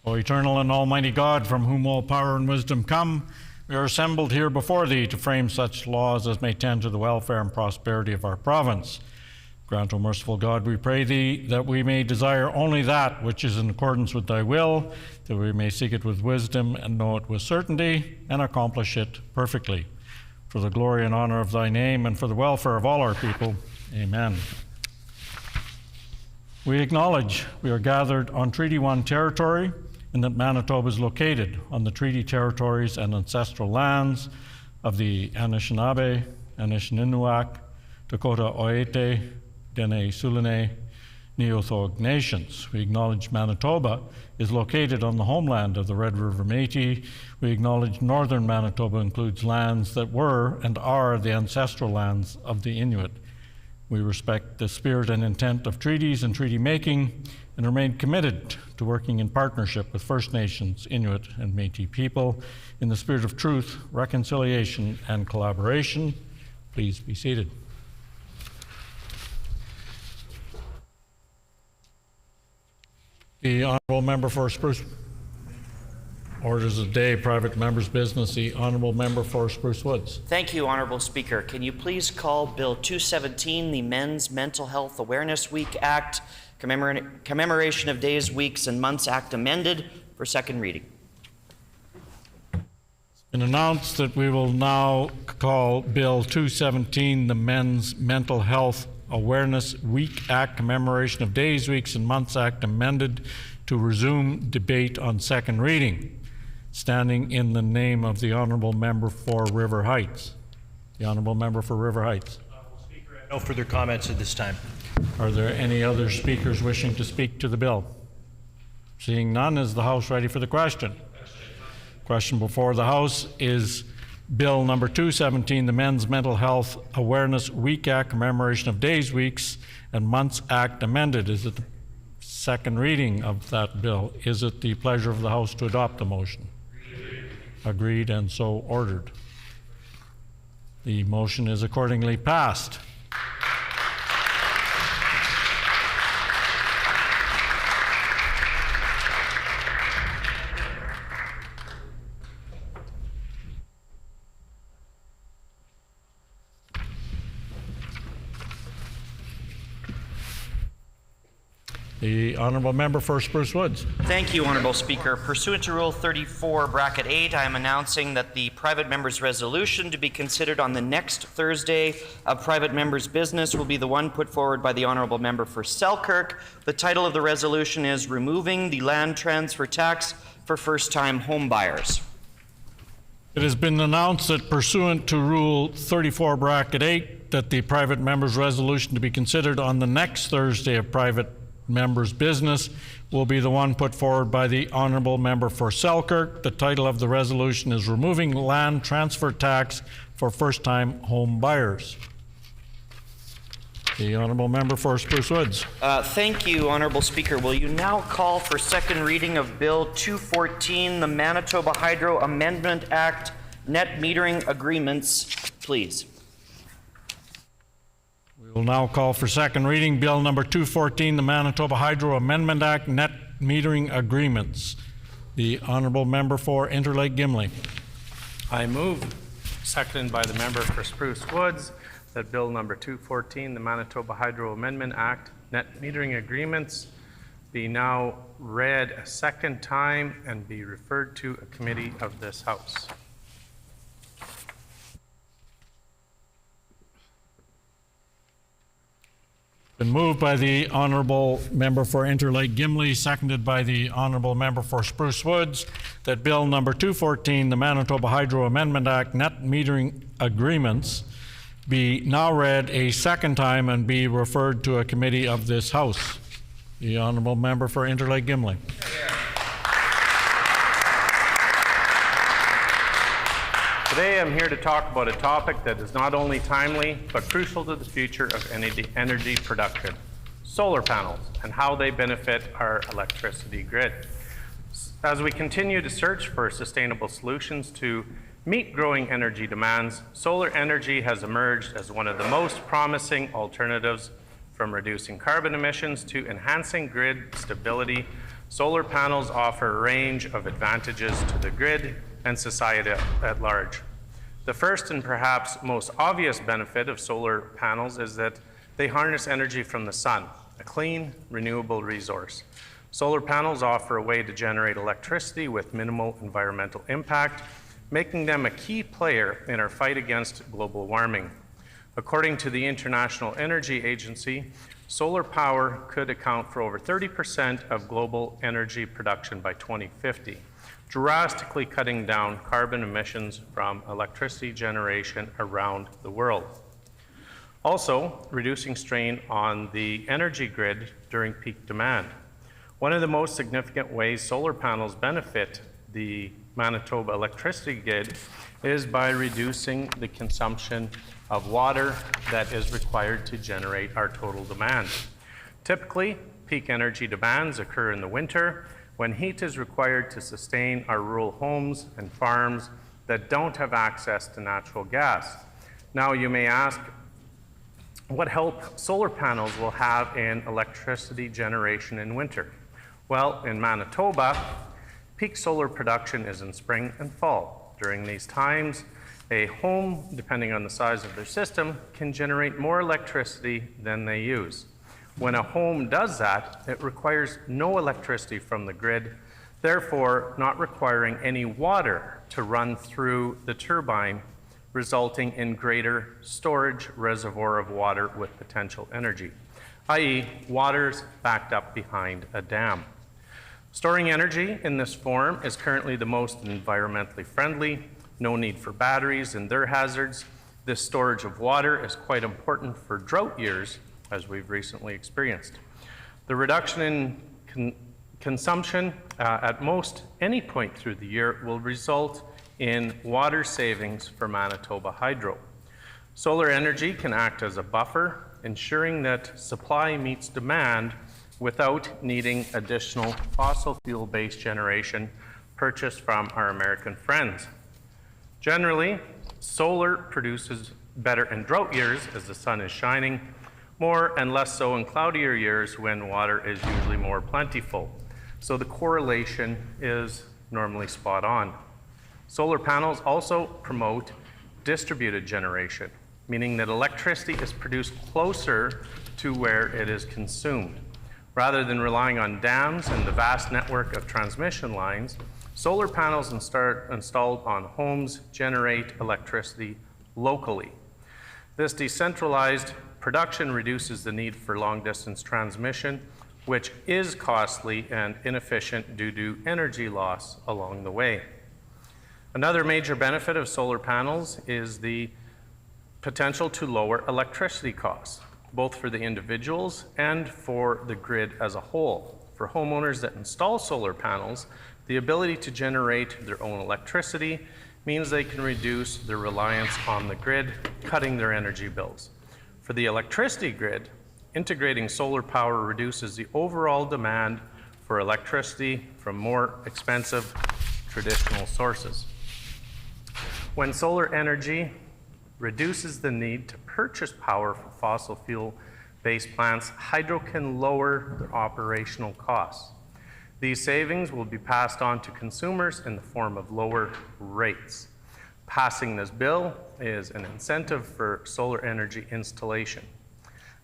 O eternal and almighty God, from whom all power and wisdom come, we are assembled here before thee to frame such laws as may tend to the welfare and prosperity of our province. Grant, O merciful God, we pray thee, that we may desire only that which is in accordance with thy will, that we may seek it with wisdom and know it with certainty and accomplish it perfectly. For the glory and honor of thy name and for the welfare of all our people. Amen. We acknowledge we are gathered on Treaty 1 territory and that Manitoba is located on the treaty territories and ancestral lands of the Anishinaabe, Anishinaabeg, Dakota Oete, Dene Sulene, Neothog nations. We acknowledge Manitoba is located on the homeland of the Red River Métis. We acknowledge northern Manitoba includes lands that were and are the ancestral lands of the Inuit. We respect the spirit and intent of treaties and treaty making and remain committed to working in partnership with First Nations, Inuit, and Métis people in the spirit of truth, reconciliation, and collaboration. Please be seated. The Honourable Member for Spruce. Orders of the day, private member's business. The Honourable Member for Spruce Woods. Thank you, Honourable Speaker. Can you please call Bill 217, the Men's Mental Health Awareness Week Act, Commemoration of Days, Weeks, and Months Act amended, for second reading? It's been announced that we will now call Bill 217, the Men's Mental Health Awareness Week Act, Commemoration of Days, Weeks, and Months Act amended, to resume debate on second reading. Standing in the name of the Honourable Member for River Heights. The Honourable Member for River Heights. Speaker, no further comments at this time. Are there any other speakers wishing to speak to the bill? Seeing none, is the House ready for the question? Question before the House is Bill number 217, the Men's Mental Health Awareness Week Act, Commemoration of Days, Weeks, and Months Act amended. Is it the second reading of that bill? Is it the pleasure of the House to adopt the motion? Agreed, and so ordered. The motion is accordingly passed. The Honourable Member for Spruce Woods. Thank you, Honourable Speaker. Pursuant to Rule 34, Bracket 8, I am announcing that the private member's resolution to be considered on the next Thursday of private member's business will be the one put forward by the Honourable Member for Selkirk. The title of the resolution is Removing the Land Transfer Tax for First-Time Home Buyers. It has been announced that pursuant to Rule 34, Bracket 8, that the private member's resolution to be considered on the next Thursday of private member's business will be the one put forward by the Honourable Member for Selkirk. The title of the resolution is Removing Land Transfer Tax for First-Time Home Buyers. The Honourable Member for Spruce Woods. Thank you, Honourable Speaker. Will you now call for second reading of Bill 214, the Manitoba Hydro Amendment Act, Net Metering Agreements, please? We'll now call for second reading Bill number 214, the Manitoba Hydro Amendment Act, Net Metering Agreements. The Honourable Member for Interlake Gimli. I move, seconded by the member for Spruce Woods, that Bill number 214, the Manitoba Hydro Amendment Act, Net Metering Agreements, be now read a second time and be referred to a committee of this House. Been moved by the Honourable Member for Interlake Gimli, seconded by the Honourable Member for Spruce Woods, that Bill number 214, the Manitoba Hydro Amendment Act, Net Metering Agreements, be now read a second time and be referred to a committee of this House. The Honourable Member for Interlake Gimli. Today I'm here to talk about a topic that is not only timely, but crucial to the future of energy production, solar panels, and how they benefit our electricity grid. As we continue to search for sustainable solutions to meet growing energy demands, solar energy has emerged as one of the most promising alternatives, from reducing carbon emissions to enhancing grid stability Solar panels offer a range of advantages to the grid and society at large. The first and perhaps most obvious benefit of solar panels is that they harness energy from the sun, a clean, renewable resource. Solar panels offer a way to generate electricity with minimal environmental impact, making them a key player in our fight against global warming. According to the International Energy Agency, solar power could account for over 30% of global energy production by 2050, drastically cutting down carbon emissions from electricity generation around the world. Also, reducing strain on the energy grid during peak demand. One of the most significant ways solar panels benefit the Manitoba electricity grid is by reducing the consumption of water that is required to generate our total demand. Typically, peak energy demands occur in the winter when heat is required to sustain our rural homes and farms that don't have access to natural gas. Now, you may ask, what help solar panels will have in electricity generation in winter? Well, in Manitoba, peak solar production is in spring and fall. During these times, a home, depending on the size of their system, can generate more electricity than they use. When a home does that, it requires no electricity from the grid, therefore not requiring any water to run through the turbine, resulting in greater storage reservoir of water with potential energy, i.e., water's backed up behind a dam. Storing energy in this form is currently the most environmentally friendly. No need for batteries and their hazards. This storage of water is quite important for drought years, as we've recently experienced. The reduction in consumption at most any point through the year will result in water savings for Manitoba Hydro. Solar energy can act as a buffer, ensuring that supply meets demand without needing additional fossil fuel-based generation purchased from our American friends. Generally, solar produces better in drought years as the sun is shining, more and less so in cloudier years when water is usually more plentiful. So the correlation is normally spot on. Solar panels also promote distributed generation, meaning that electricity is produced closer to where it is consumed. Rather than relying on dams and the vast network of transmission lines, solar panels installed on homes generate electricity locally. This decentralized production reduces the need for long-distance transmission, which is costly and inefficient due to energy loss along the way. Another major benefit of solar panels is the potential to lower electricity costs, both for the individuals and for the grid as a whole. For homeowners that install solar panels, the ability to generate their own electricity means they can reduce their reliance on the grid, cutting their energy bills. For the electricity grid, integrating solar power reduces the overall demand for electricity from more expensive traditional sources. When solar energy reduces the need to purchase power from fossil fuel-based plants, hydro can lower their operational costs. These savings will be passed on to consumers in the form of lower rates. Passing this bill is an incentive for solar energy installation.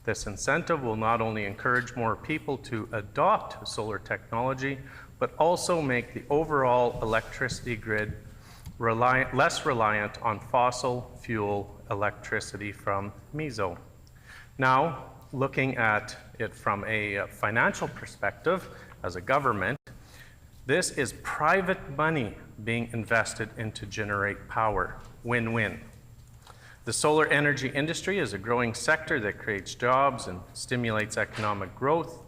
This incentive will not only encourage more people to adopt solar technology, but also make the overall electricity grid less reliant on fossil fuel electricity from MISO. Now, looking at it from a financial perspective as a government, this is private money being invested into generate power. Win-win. The solar energy industry is a growing sector that creates jobs and stimulates economic growth.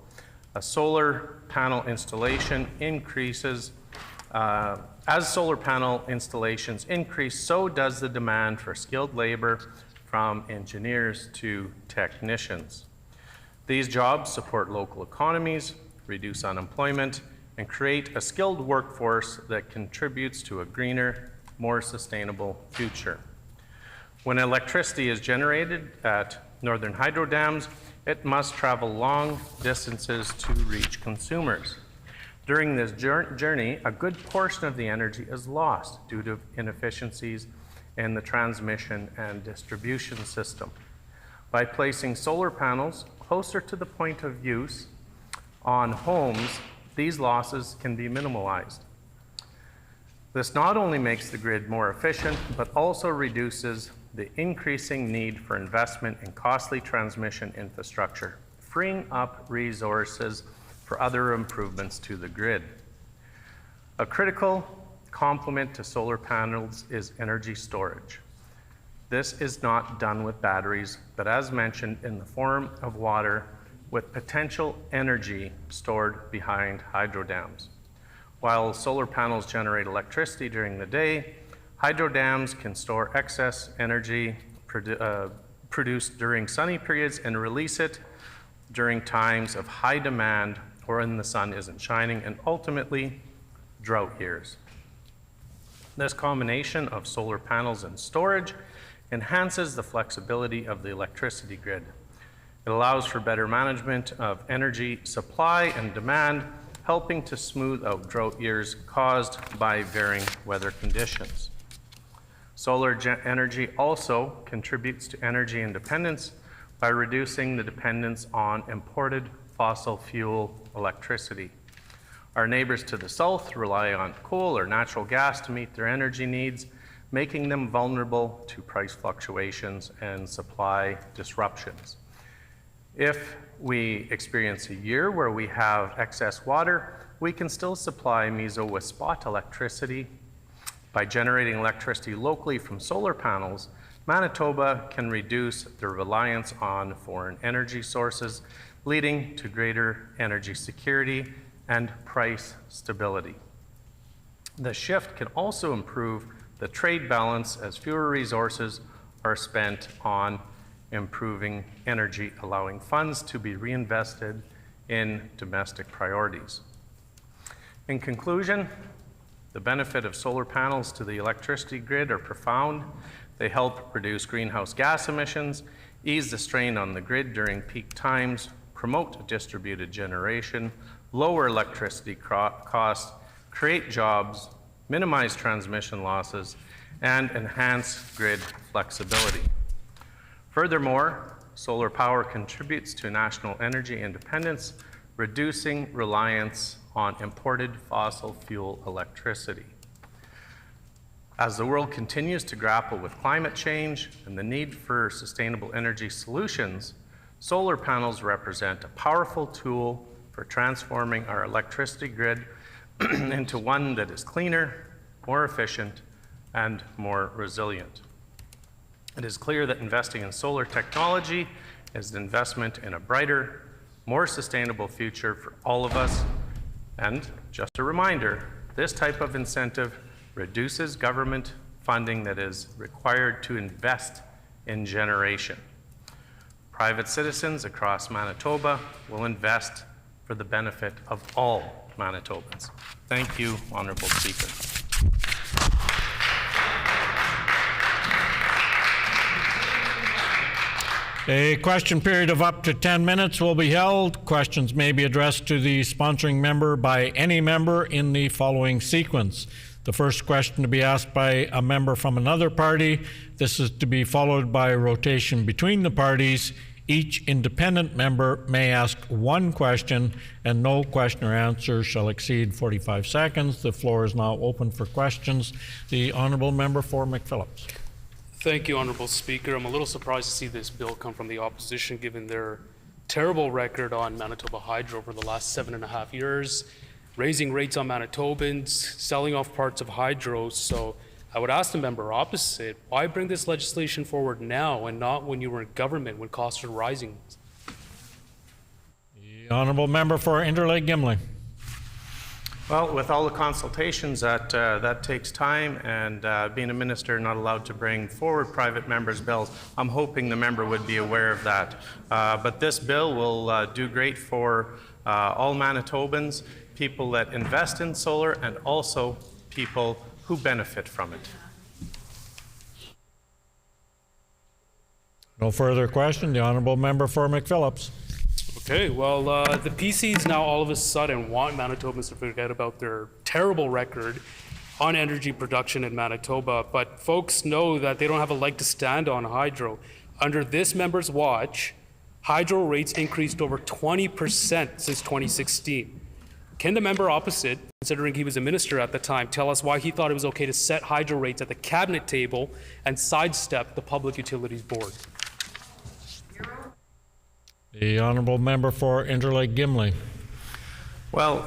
A solar panel installation increases. As solar panel installations increase, so does the demand for skilled labor from engineers to technicians. These jobs support local economies, reduce unemployment, and create a skilled workforce that contributes to a greener, more sustainable future. When electricity is generated at northern hydro dams, it must travel long distances to reach consumers. During this journey, a good portion of the energy is lost due to inefficiencies in the transmission and distribution system. By placing solar panels closer to the point of use on homes, these losses can be minimalized. This not only makes the grid more efficient, but also reduces the increasing need for investment in costly transmission infrastructure, freeing up resources for other improvements to the grid. A critical complement to solar panels is energy storage. This is not done with batteries, but as mentioned, in the form of water with potential energy stored behind hydro dams. While solar panels generate electricity during the day, hydro dams can store excess energy produced during sunny periods and release it during times of high demand or when the sun isn't shining, and ultimately drought years. This combination of solar panels and storage enhances the flexibility of the electricity grid. It allows for better management of energy supply and demand, helping to smooth out drought years caused by varying weather conditions. Solar energy also contributes to energy independence by reducing the dependence on imported fossil fuel electricity. Our neighbors to the south rely on coal or natural gas to meet their energy needs, making them vulnerable to price fluctuations and supply disruptions. If we experience a year where we have excess water, we can still supply MESO with spot electricity. By generating electricity locally from solar panels, Manitoba can reduce their reliance on foreign energy sources, leading to greater energy security and price stability. The shift can also improve the trade balance as fewer resources are spent on improving energy, allowing funds to be reinvested in domestic priorities. In conclusion, the benefit of solar panels to the electricity grid are profound. They help reduce greenhouse gas emissions, ease the strain on the grid during peak times, promote distributed generation, lower electricity costs, create jobs, minimize transmission losses, and enhance grid flexibility. Furthermore, solar power contributes to national energy independence, reducing reliance on imported fossil fuel electricity. As the world continues to grapple with climate change and the need for sustainable energy solutions, solar panels represent a powerful tool for transforming our electricity grid into one that is cleaner, more efficient, and more resilient. It is clear that investing in solar technology is an investment in a brighter, more sustainable future for all of us. And just a reminder, this type of incentive reduces government funding that is required to invest in generation. Private citizens across Manitoba will invest for the benefit of all Manitobans. Thank you, Honourable Speaker. A question period of up to 10 minutes will be held. Questions may be addressed to the sponsoring member by any member in the following sequence. The first question to be asked by a member from another party. This is to be followed by a rotation between the parties. Each independent member may ask one question, and no question or answer shall exceed 45 seconds. The floor is now open for questions. The honourable member for McPhillips. Thank you, Honourable Speaker. I'm a little surprised to see this bill come from the opposition, given their terrible record on Manitoba Hydro over the last 7.5 years, raising rates on Manitobans, selling off parts of hydro. So I would ask the member opposite, why bring this legislation forward now and not when you were in government, when costs were rising? The honourable member for Interlake Gimli. Well, with all the consultations, that takes time, and being a minister not allowed to bring forward private members' bills, I'm hoping the member would be aware of that. But this bill will do great for all Manitobans, people that invest in solar, and also people who benefit from it. No further question. The honourable member for McPhillips. Okay, well, the PCs now all of a sudden want Manitobans to forget about their terrible record on energy production in Manitoba, but folks know that they don't have a leg to stand on hydro. Under this member's watch, hydro rates increased over 20% since 2016. Can the member opposite, considering he was a minister at the time, tell us why he thought it was okay to set hydro rates at the cabinet table and sidestep the Public Utilities Board? The honourable member for Interlake Gimli. Well,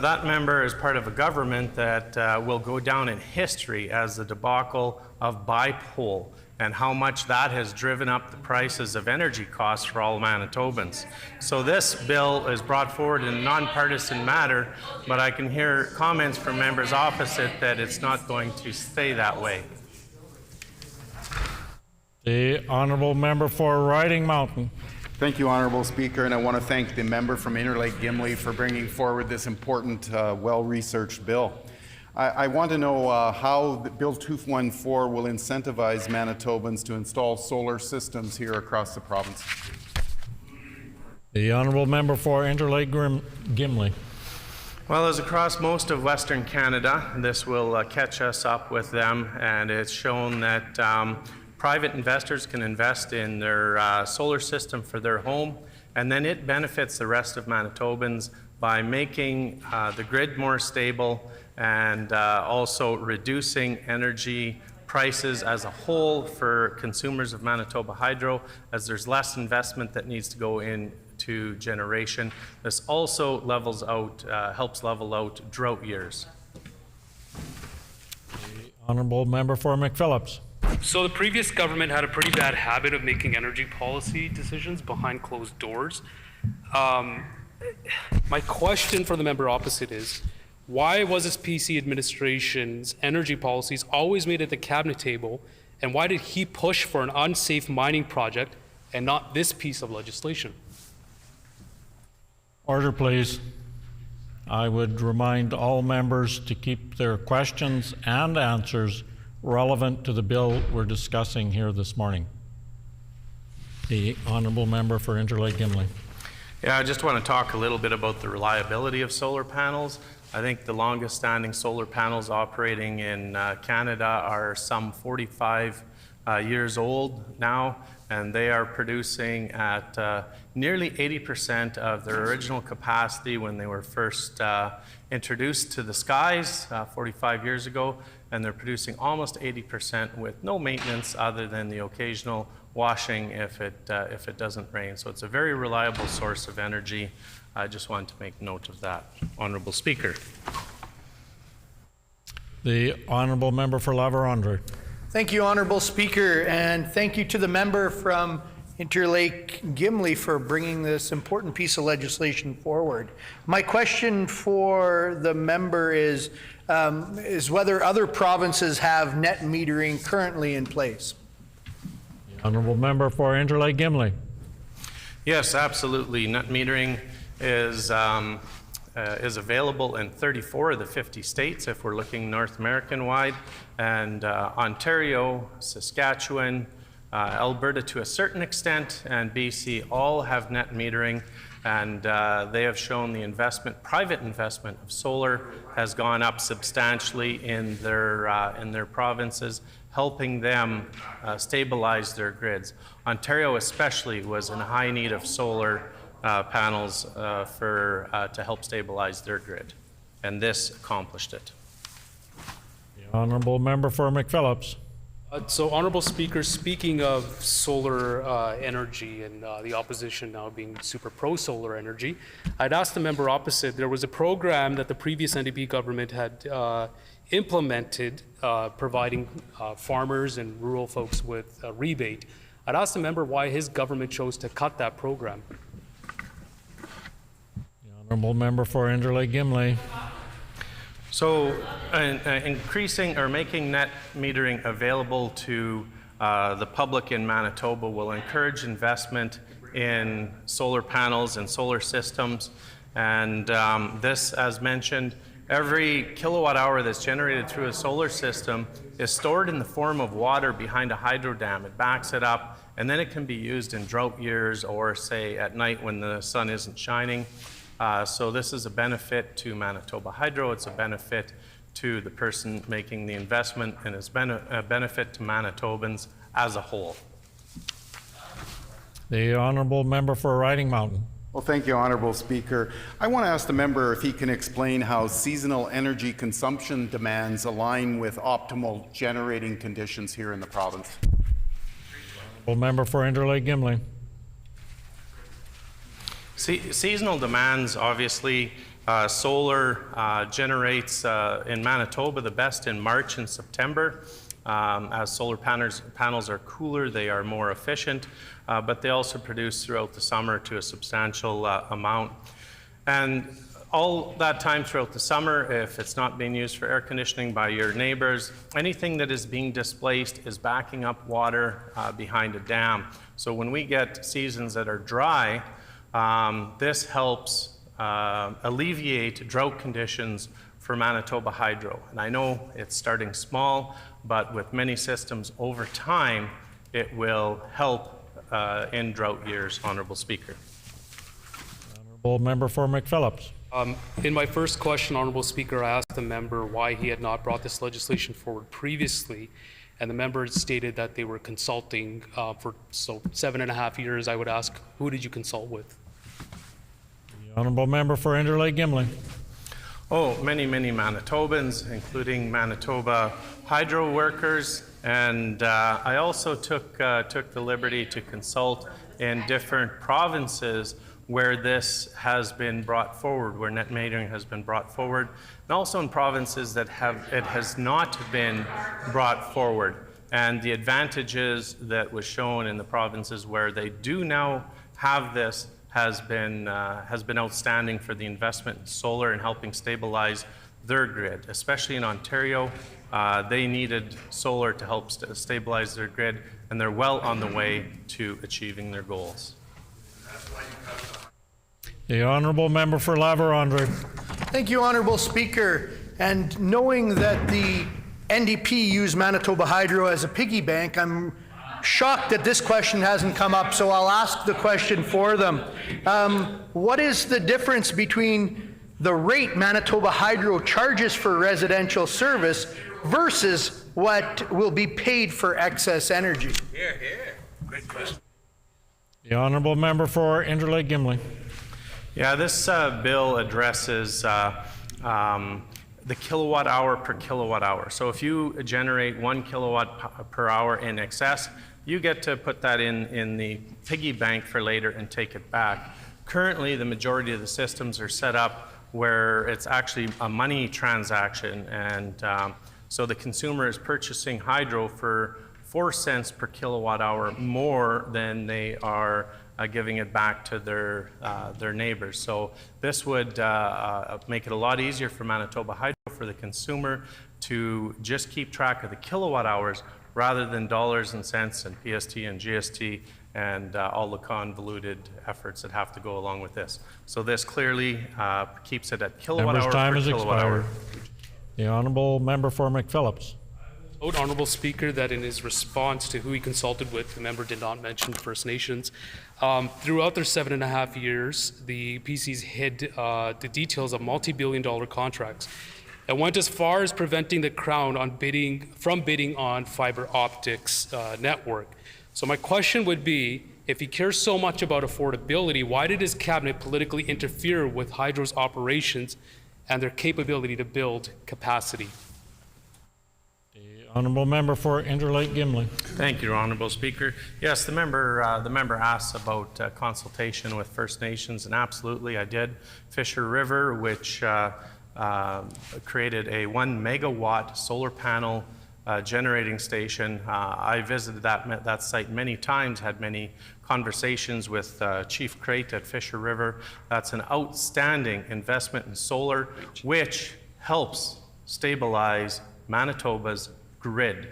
that member is part of a government that will go down in history as the debacle of Bipole and how much that has driven up the prices of energy costs for all Manitobans. So this bill is brought forward in a nonpartisan matter, but I can hear comments from members opposite that it's not going to stay that way. The honourable member for Riding Mountain. Thank you, Honourable Speaker, and I want to thank the member from Interlake Gimli for bringing forward this important, well-researched bill. I want to know how Bill 214 will incentivize Manitobans to install solar systems here across the province. The honourable member for Interlake Gimli. Well, as across most of Western Canada, this will catch us up with them, and it's shown that private investors can invest in their solar system for their home, and then it benefits the rest of Manitobans by making the grid more stable and also reducing energy prices as a whole for consumers of Manitoba Hydro, as there's less investment that needs to go into generation. This also levels out, helps level out drought years. The honourable member for McPhillips. So the previous government had a pretty bad habit of making energy policy decisions behind closed doors. My question for the member opposite is, why was this PC administration's energy policies always made at the cabinet table, and why did he push for an unsafe mining project and not this piece of legislation? Order, please. I would remind all members to keep their questions and answers relevant to the bill we're discussing here this morning. The honourable member for Interlake Gimli. Yeah, I just want to talk a little bit about the reliability of solar panels. I think the longest standing solar panels operating in Canada are some 45 years old now, and they are producing at nearly 80% of their original capacity when they were first introduced to the skies 45 years ago, and they're producing almost 80% with no maintenance other than the occasional washing if it doesn't rain. So it's a very reliable source of energy. I just wanted to make note of that. Honourable Speaker. The honourable member for La Vérendrye. Thank you, Honourable Speaker, and thank you to the member from Interlake Gimli for bringing this important piece of legislation forward. My question for the member is whether other provinces have net metering currently in place. The honourable member for Interlake Gimli. Yes, absolutely. Net metering is available in 34 of the 50 states if we're looking North American-wide, and Ontario, Saskatchewan, Alberta to a certain extent, and BC all have net metering, and they have shown the investment, private investment of solar has gone up substantially in their provinces, helping them stabilize their grids. Ontario especially was in high need of solar panels to help stabilize their grid, and this accomplished it. The honourable member for McPhillips. So, Honourable Speaker, speaking of solar energy and the opposition now being super pro-solar energy, I'd asked the member opposite, there was a program that the previous NDP government had implemented providing farmers and rural folks with a rebate. I'd asked the member why his government chose to cut that program. Honourable member for Interlake Gimli. So increasing or making net metering available to the public in Manitoba will encourage investment in solar panels and solar systems. And this, as mentioned, every kilowatt hour that's generated through a solar system is stored in the form of water behind a hydro dam. It backs it up and then it can be used in drought years or, say, at night when the sun isn't shining. So this is a benefit to Manitoba Hydro. It's a benefit to the person making the investment, and it's a benefit to Manitobans as a whole. The honourable member for Riding Mountain. Well, thank you, Honourable Speaker. I want to ask the member if he can explain how seasonal energy consumption demands align with optimal generating conditions here in the province. Honourable member for Interlake Gimli. Seasonal demands, obviously, solar generates in Manitoba the best in March and September. As solar panels are cooler, they are more efficient, but they also produce throughout the summer to a substantial amount. And all that time throughout the summer, if it's not being used for air conditioning by your neighbors, anything that is being displaced is backing up water behind a dam. So when we get seasons that are dry, this helps alleviate drought conditions for Manitoba Hydro. And I know it's starting small, but with many systems over time, it will help in drought years, Honourable Speaker. Honourable member for McPhillips. In my first question, Honourable Speaker, I asked the member why he had not brought this legislation forward previously, and the member stated that they were consulting for 7.5 years. I would ask, who did you consult with? The honourable member for Interlake Gimli. Oh, many, many Manitobans, including Manitoba Hydro workers, and I also took the liberty to consult in different provinces where this has been brought forward, where net metering has been brought forward, and also in provinces that it has not been brought forward. And the advantages that was shown in the provinces where they do now have this has been outstanding for the investment in solar and helping stabilize their grid, especially in Ontario. They needed solar to help stabilize their grid, and they're well on the way to achieving their goals. The honourable member for La-Vérendrye. Thank you, Honourable Speaker. And knowing that the NDP used Manitoba Hydro as a piggy bank, I'm shocked that this question hasn't come up, so I'll ask the question for them. What is the difference between the rate Manitoba Hydro charges for residential service versus what will be paid for excess energy? Here, here. Great question. The honourable member for Interlake Gimli. Yeah, this bill addresses the kilowatt hour per kilowatt hour. So if you generate 1 kilowatt per hour in excess, you get to put that in the piggy bank for later and take it back. Currently, the majority of the systems are set up where it's actually a money transaction, and so the consumer is purchasing hydro for 4 cents per kilowatt hour more than they are giving it back to their neighbors. So this would make it a lot easier for Manitoba Hydro, for the consumer, to just keep track of the kilowatt hours rather than dollars and cents and PST and GST and all the convoluted efforts that have to go along with this. So this clearly keeps it at kilowatt Member's hour time per is kilowatt hour. expired. The honourable member for McPhillips. Note, Honourable Speaker, that in his response to who he consulted with, the member did not mention First Nations. Throughout their 7.5 years, the PCs hid the details of multi-billion-dollar contracts and went as far as preventing the Crown from bidding on fiber optics network. So my question would be, if he cares so much about affordability, why did his cabinet politically interfere with Hydro's operations and their capability to build capacity? Honourable member for Interlake Gimli. Thank you, Honourable Speaker. Yes, the member asked about consultation with First Nations, and absolutely I did. Fisher River, which created a 1 megawatt solar panel generating station. I visited that site many times, had many conversations with Chief Crate at Fisher River. That's an outstanding investment in solar, which helps stabilize Manitoba's grid,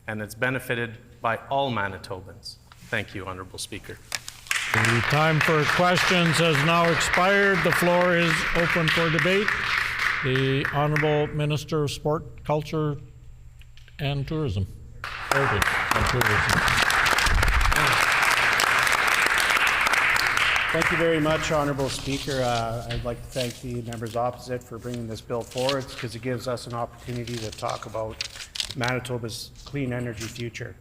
and it's benefited by all Manitobans. Thank you, Honourable Speaker. The time for questions has now expired. The floor is open for debate. The Honourable Minister of Sport, Culture and Tourism. Thank you very much, Honourable Speaker. I'd like to thank the members opposite for bringing this bill forward because it gives us an opportunity to talk about Manitoba's clean energy future.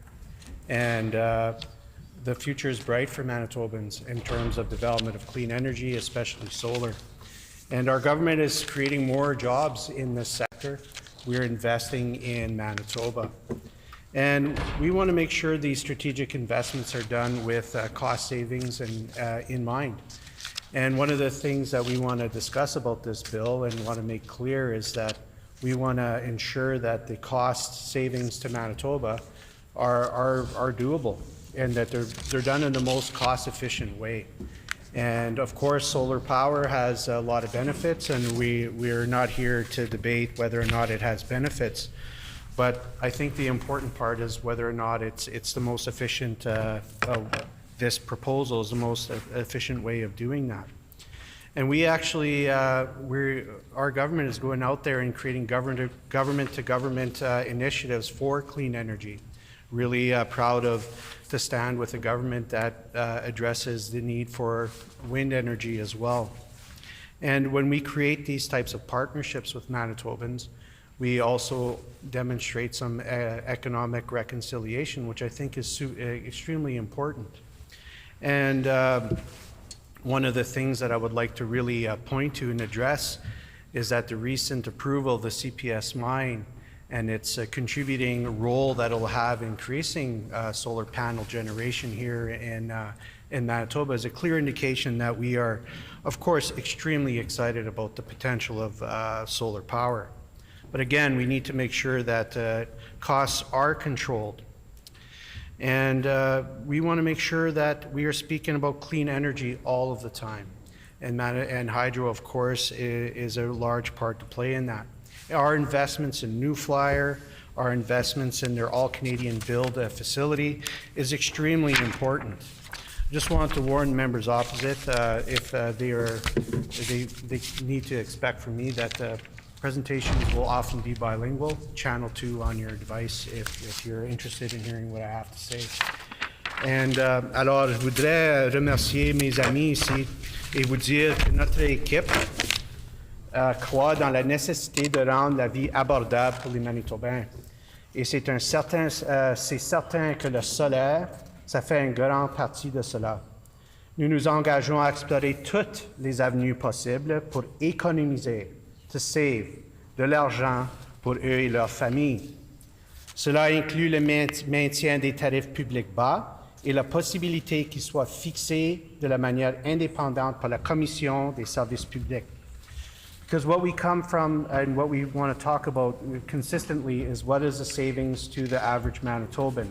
And the future is bright for Manitobans in terms of development of clean energy, especially solar. And our government is creating more jobs in this sector. We're investing in Manitoba. And we want to make sure these strategic investments are done with cost savings in mind. And one of the things that we want to discuss about this bill and want to make clear is that we want to ensure that the cost savings to Manitoba are doable and that they're done in the most cost-efficient way. And of course, solar power has a lot of benefits, and we're not here to debate whether or not it has benefits. But I think the important part is whether or not it's the most efficient, this proposal is the most efficient way of doing that. And we actually, our government is going out there and creating government-to-government initiatives for clean energy. Really proud to stand with a government that addresses the need for wind energy as well. And when we create these types of partnerships with Manitobans, we also demonstrate some economic reconciliation, which I think is extremely important. And one of the things that I would like to really point to and address is that the recent approval of the CPS mine and its contributing role that it'll have increasing solar panel generation here in Manitoba is a clear indication that we are, of course, extremely excited about the potential of solar power. But again, we need to make sure that costs are controlled. And we want to make sure that we are speaking about clean energy all of the time. And hydro, of course, is a large part to play in that. Our investments in New Flyer, our investments in their all-Canadian build facility is extremely important. I just want to warn members opposite if they need to expect from me that presentations will often be bilingual. Channel 2 on your device if you're interested in hearing what I have to say. And alors, je voudrais remercier mes amis ici et vous dire que notre équipe croit dans la nécessité de rendre la vie abordable pour les Manitobains. Et c'est certain que le solaire, ça fait une grande partie de cela. Nous nous engageons à explorer toutes les avenues possibles pour économiser, to save, de l'argent pour eux et leurs familles. Cela inclut le maintien des tarifs publics bas et la possibilité qu'ils soient fixés de la manière indépendante par la Commission des services publics. Because what we come from and what we want to talk about consistently is what is the savings to the average Manitoban,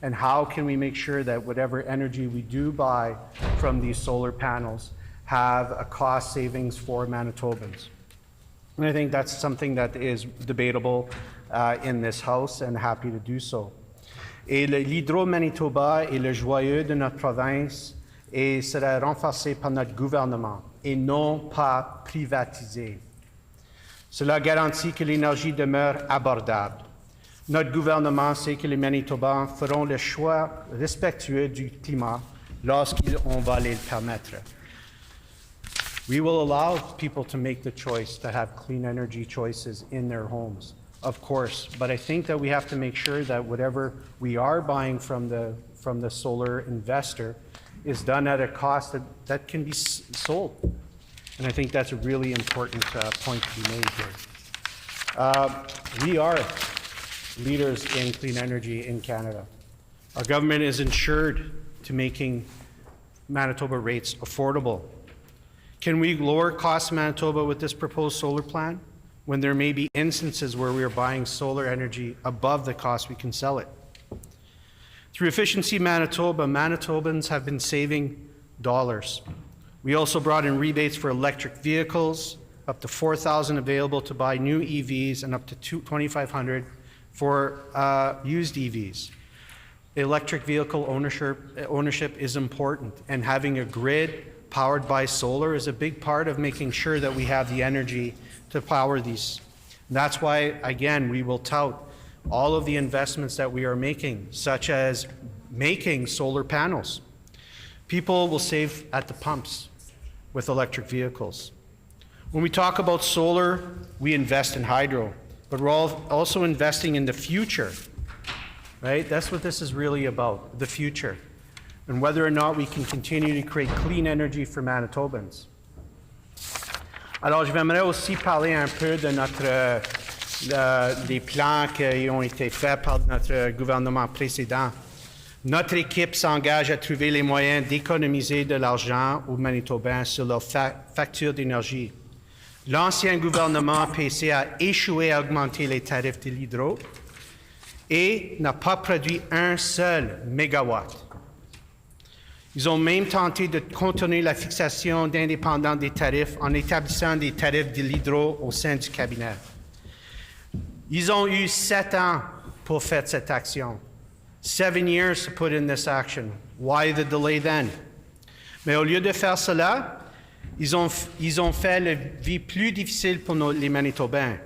and how can we make sure that whatever energy we do buy from these solar panels have a cost savings for Manitobans. And I think that's something that is debatable in this House, and happy to do so. Et l'Hydro-Manitoba est le joyau de notre province et sera renforcé par notre gouvernement et non pas privatisé. Cela garantit que l'énergie demeure abordable. Notre gouvernement sait que les Manitobans feront le choix respectueux du climat lorsqu'on va les permettre. We will allow people to make the choice to have clean energy choices in their homes, of course, but I think that we have to make sure that whatever we are buying from the solar investor is done at a cost that can be sold. And I think that's a really important point to be made here. We are leaders in clean energy in Canada. Our government is insured to making Manitoba rates affordable. Can we lower costs in Manitoba with this proposed solar plan when there may be instances where we are buying solar energy above the cost we can sell it? Through Efficiency Manitoba, Manitobans have been saving dollars. We also brought in rebates for electric vehicles, up to $4,000 available to buy new EVs and up to $2,500 for used EVs. Electric vehicle ownership is important, and having a grid powered by solar is a big part of making sure that we have the energy to power these. And that's why, again, we will tout all of the investments that we are making, such as making solar panels. People will save at the pumps with electric vehicles. When we talk about solar, we invest in hydro, but we're also investing in the future, right? That's what this is really about, the future, and whether or not we can continue to create clean energy for Manitobans. Alors, je vais aussi parler un peu de des plans qui ont été faits par notre gouvernement précédent. Notre équipe s'engage à trouver les moyens d'économiser de l'argent aux Manitobains sur leurs factures d'énergie. L'ancien gouvernement PC a échoué à augmenter les tarifs de l'hydro et n'a pas produit un seul mégawatt. Ils ont même tenté de contourner la fixation d'indépendance des tarifs en établissant des tarifs de l'hydro au sein du cabinet. Ils ont eu 7 ans pour faire cette action. 7 years to put in this action. Why the delay then? Mais au lieu de faire cela, ils ont fait la vie plus difficile pour les Manitobains.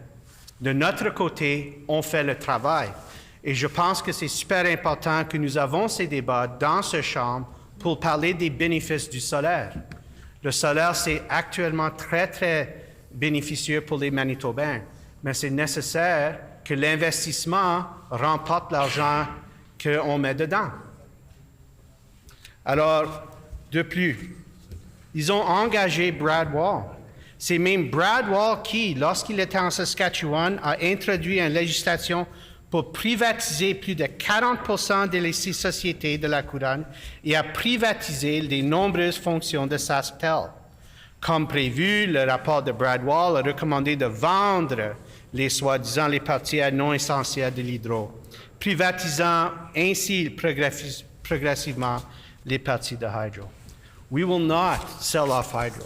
De notre côté, on fait le travail. Et je pense que c'est super important que nous avons ces débats dans ce chambre pour parler des bénéfices du solaire. Le solaire, c'est actuellement très, très bénéficieux pour les Manitobains, mais c'est nécessaire que l'investissement remporte l'argent qu'on met dedans. Alors, de plus, ils ont engagé Brad Wall. C'est même Brad Wall qui, lorsqu'il était en Saskatchewan, a introduit une législation pour privatiser plus de 40% de ces sociétés de la couronne et a privatisé les nombreuses fonctions de SaskTel. Comme prévu, le rapport de Brad Wall a recommandé de vendre les soi-disant les parties non essentielles de l'hydro, privatisant ainsi progressivement les parties de hydro. We will not sell off hydro.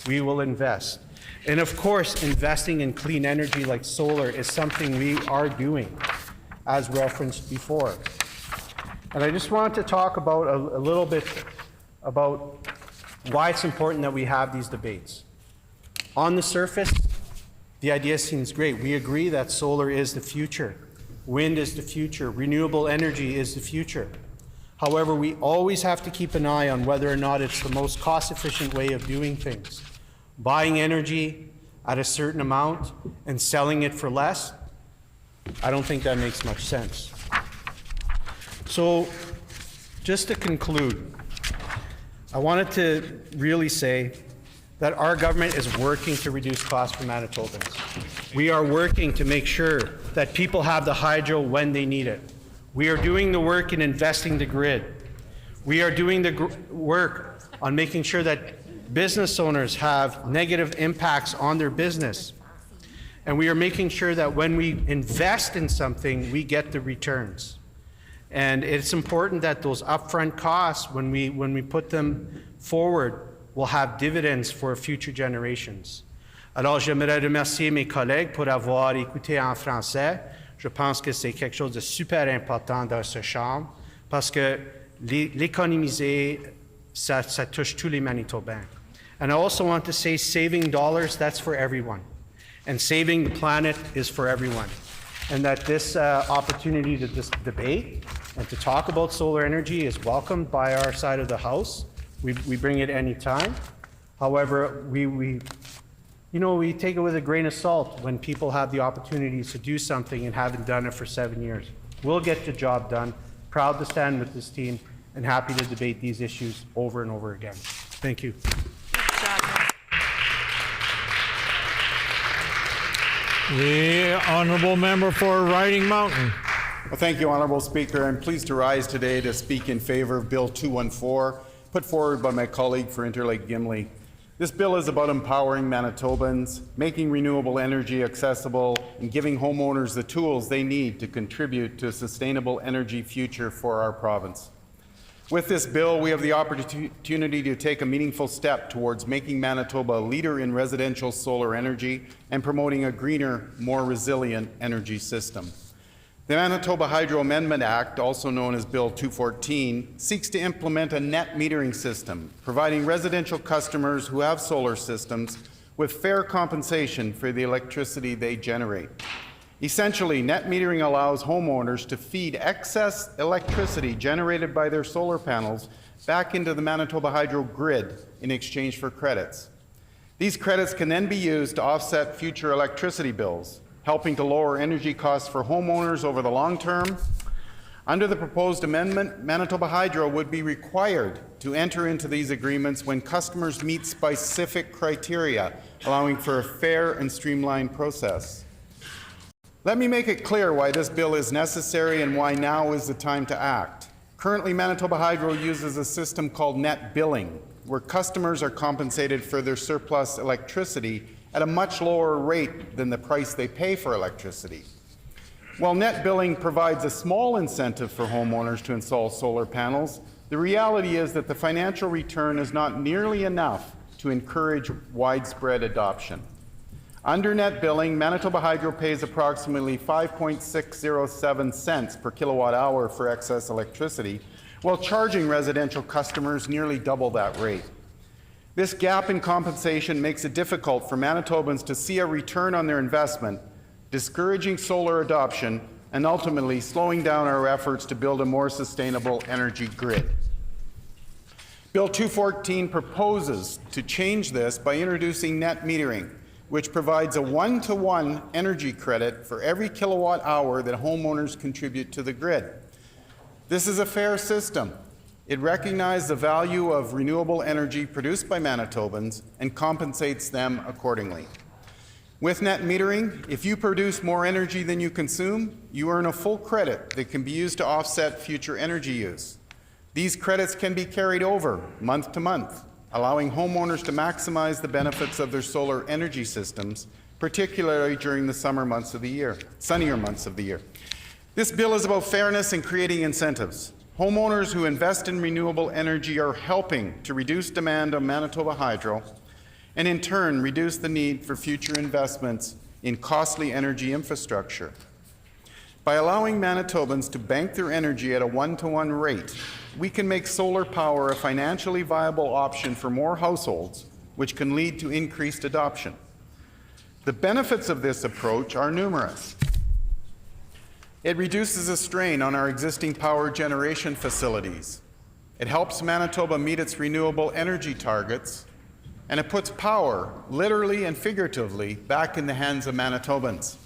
We will invest. And of course, investing in clean energy like solar is something we are doing, as referenced before. And I just wanted to talk about a little bit about why it's important that we have these debates. On the surface, the idea seems great. We agree that solar is the future. Wind is the future. Renewable energy is the future. However, we always have to keep an eye on whether or not it's the most cost-efficient way of doing things. Buying energy at a certain amount and selling it for less, I don't think that makes much sense. So, just to conclude, I wanted to really say that our government is working to reduce costs for Manitobans. We are working to make sure that people have the hydro when they need it. We are doing the work in investing the grid. We are doing the work on making sure that business owners have negative impacts on their business. And we are making sure that when we invest in something, we get the returns. And it's important that those upfront costs, when we put them forward, will have dividends for future generations. Alors, j'aimerais remercier mes collègues pour avoir écouté en français. Je pense que c'est quelque chose de super important dans ce chambre parce que l'économiser, ça touche tous les Manitobains. And I also want to say saving dollars, that's for everyone. And saving the planet is for everyone. And that this opportunity to just debate and to talk about solar energy is welcomed by our side of the House. We bring it any time. However, we take it with a grain of salt when people have the opportunities to do something and haven't done it for 7 years. We'll get the job done. Proud to stand with this team and happy to debate these issues over and over again. Thank you. The honourable member for Riding Mountain. Well, thank you, Honourable Speaker. I'm pleased to rise today to speak in favour of Bill 214, put forward by my colleague for Interlake Gimli. This bill is about empowering Manitobans, making renewable energy accessible, and giving homeowners the tools they need to contribute to a sustainable energy future for our province. With this bill, we have the opportunity to take a meaningful step towards making Manitoba a leader in residential solar energy and promoting a greener, more resilient energy system. The Manitoba Hydro Amendment Act, also known as Bill 214, seeks to implement a net metering system, providing residential customers who have solar systems with fair compensation for the electricity they generate. Essentially, net metering allows homeowners to feed excess electricity generated by their solar panels back into the Manitoba Hydro grid in exchange for credits. These credits can then be used to offset future electricity bills, helping to lower energy costs for homeowners over the long term. Under the proposed amendment, Manitoba Hydro would be required to enter into these agreements when customers meet specific criteria, allowing for a fair and streamlined process. Let me make it clear why this bill is necessary and why now is the time to act. Currently, Manitoba Hydro uses a system called net billing, where customers are compensated for their surplus electricity at a much lower rate than the price they pay for electricity. While net billing provides a small incentive for homeowners to install solar panels, the reality is that the financial return is not nearly enough to encourage widespread adoption. Under net billing, Manitoba Hydro pays approximately 5.607 cents per kilowatt hour for excess electricity, while charging residential customers nearly double that rate. This gap in compensation makes it difficult for Manitobans to see a return on their investment, discouraging solar adoption, and ultimately slowing down our efforts to build a more sustainable energy grid. Bill 214 proposes to change this by introducing net metering, which provides a one-to-one energy credit for every kilowatt hour that homeowners contribute to the grid. This is a fair system. It recognizes the value of renewable energy produced by Manitobans and compensates them accordingly. With net metering, if you produce more energy than you consume, you earn a full credit that can be used to offset future energy use. These credits can be carried over month to month, allowing homeowners to maximize the benefits of their solar energy systems, particularly during the sunnier months of the year. This bill is about fairness and creating incentives. Homeowners who invest in renewable energy are helping to reduce demand on Manitoba Hydro and in turn reduce the need for future investments in costly energy infrastructure. By allowing Manitobans to bank their energy at a one-to-one rate, we can make solar power a financially viable option for more households, which can lead to increased adoption. The benefits of this approach are numerous. It reduces the strain on our existing power generation facilities. It helps Manitoba meet its renewable energy targets, and it puts power, literally and figuratively, back in the hands of Manitobans.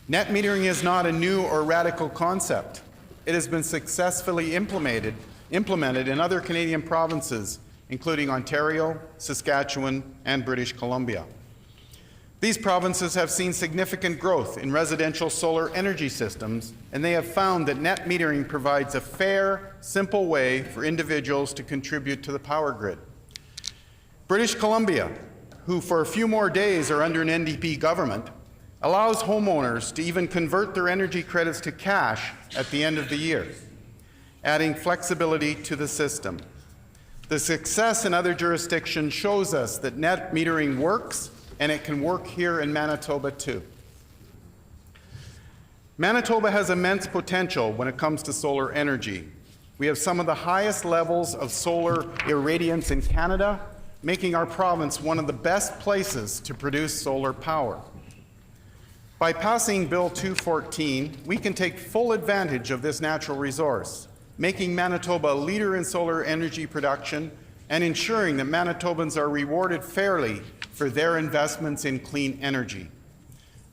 Net metering is not a new or radical concept. It has been successfully implemented in other Canadian provinces, including Ontario, Saskatchewan, and British Columbia. These provinces have seen significant growth in residential solar energy systems, and they have found that net metering provides a fair, simple way for individuals to contribute to the power grid. British Columbia, who for a few more days are under an NDP government, allows homeowners to even convert their energy credits to cash at the end of the year, adding flexibility to the system. The success in other jurisdictions shows us that net metering works, and it can work here in Manitoba too. Manitoba has immense potential when it comes to solar energy. We have some of the highest levels of solar irradiance in Canada, making our province one of the best places to produce solar power. By passing Bill 214, we can take full advantage of this natural resource, making Manitoba a leader in solar energy production and ensuring that Manitobans are rewarded fairly for their investments in clean energy.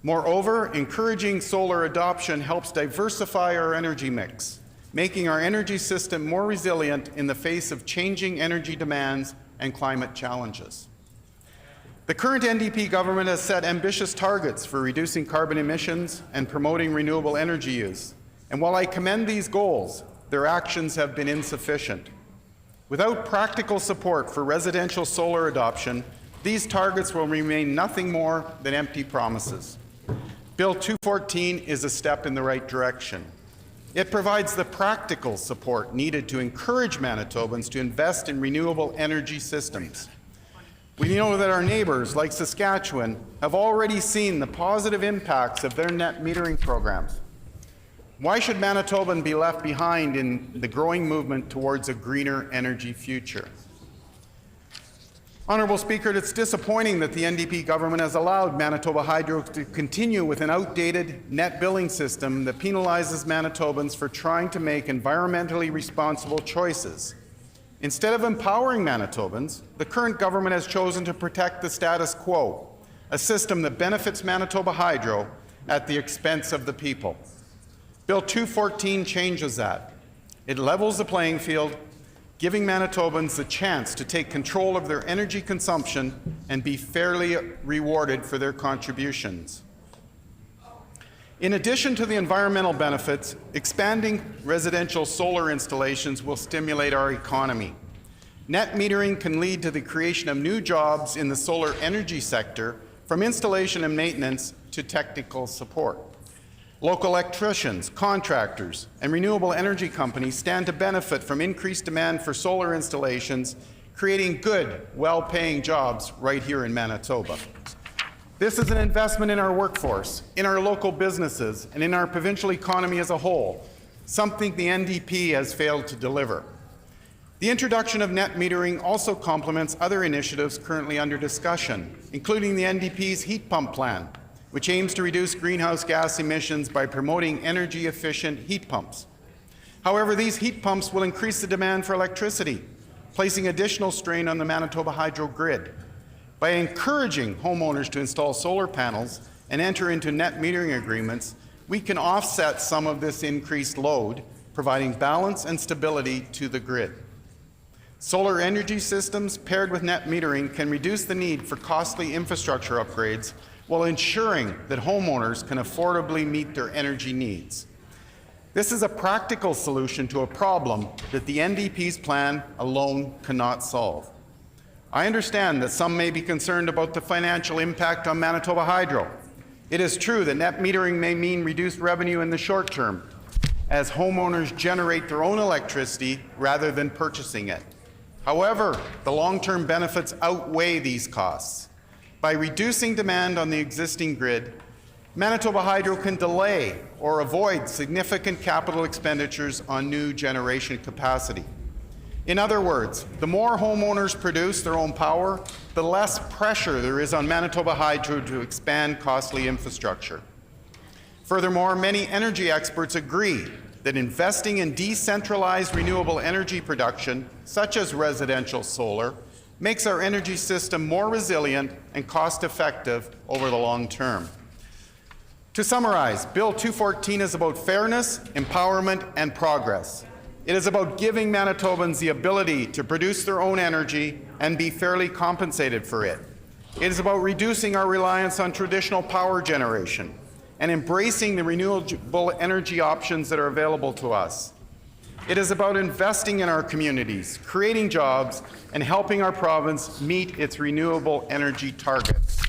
Moreover, encouraging solar adoption helps diversify our energy mix, making our energy system more resilient in the face of changing energy demands and climate challenges. The current NDP government has set ambitious targets for reducing carbon emissions and promoting renewable energy use. And while I commend these goals, their actions have been insufficient. Without practical support for residential solar adoption, these targets will remain nothing more than empty promises. Bill 214 is a step in the right direction. It provides the practical support needed to encourage Manitobans to invest in renewable energy systems. We know that our neighbors, like Saskatchewan, have already seen the positive impacts of their net metering programs. Why should Manitoban be left behind in the growing movement towards a greener energy future? Honourable Speaker, it's disappointing that the NDP government has allowed Manitoba Hydro to continue with an outdated net billing system that penalizes Manitobans for trying to make environmentally responsible choices. Instead of empowering Manitobans, the current government has chosen to protect the status quo, a system that benefits Manitoba Hydro at the expense of the people. Bill 214 changes that. It levels the playing field, giving Manitobans the chance to take control of their energy consumption and be fairly rewarded for their contributions. In addition to the environmental benefits, expanding residential solar installations will stimulate our economy. Net metering can lead to the creation of new jobs in the solar energy sector, from installation and maintenance to technical support. Local electricians, contractors, and renewable energy companies stand to benefit from increased demand for solar installations, creating good, well-paying jobs right here in Manitoba. This is an investment in our workforce, in our local businesses, and in our provincial economy as a whole, something the NDP has failed to deliver. The introduction of net metering also complements other initiatives currently under discussion, including the NDP's heat pump plan, which aims to reduce greenhouse gas emissions by promoting energy-efficient heat pumps. However, these heat pumps will increase the demand for electricity, placing additional strain on the Manitoba Hydro grid. By encouraging homeowners to install solar panels and enter into net metering agreements, we can offset some of this increased load, providing balance and stability to the grid. Solar energy systems paired with net metering can reduce the need for costly infrastructure upgrades while ensuring that homeowners can affordably meet their energy needs. This is a practical solution to a problem that the NDP's plan alone cannot solve. I understand that some may be concerned about the financial impact on Manitoba Hydro. It is true that net metering may mean reduced revenue in the short term, as homeowners generate their own electricity rather than purchasing it. However, the long-term benefits outweigh these costs. By reducing demand on the existing grid, Manitoba Hydro can delay or avoid significant capital expenditures on new generation capacity. In other words, the more homeowners produce their own power, the less pressure there is on Manitoba Hydro to expand costly infrastructure. Furthermore, many energy experts agree that investing in decentralized renewable energy production, such as residential solar, makes our energy system more resilient and cost-effective over the long term. To summarize, Bill 214 is about fairness, empowerment, and progress. It is about giving Manitobans the ability to produce their own energy and be fairly compensated for it. It is about reducing our reliance on traditional power generation and embracing the renewable energy options that are available to us. It is about investing in our communities, creating jobs, and helping our province meet its renewable energy targets.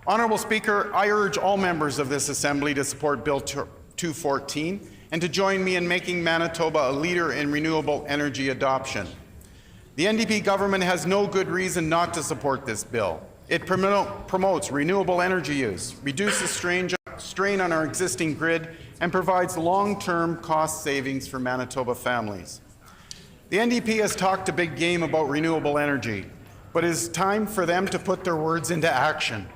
Honourable Speaker, I urge all members of this Assembly to support Bill 214 and to join me in making Manitoba a leader in renewable energy adoption. The NDP government has no good reason not to support this bill. It promotes renewable energy use, reduces strain on our existing grid, and provides long-term cost savings for Manitoba families. The NDP has talked a big game about renewable energy, but it is time for them to put their words into action.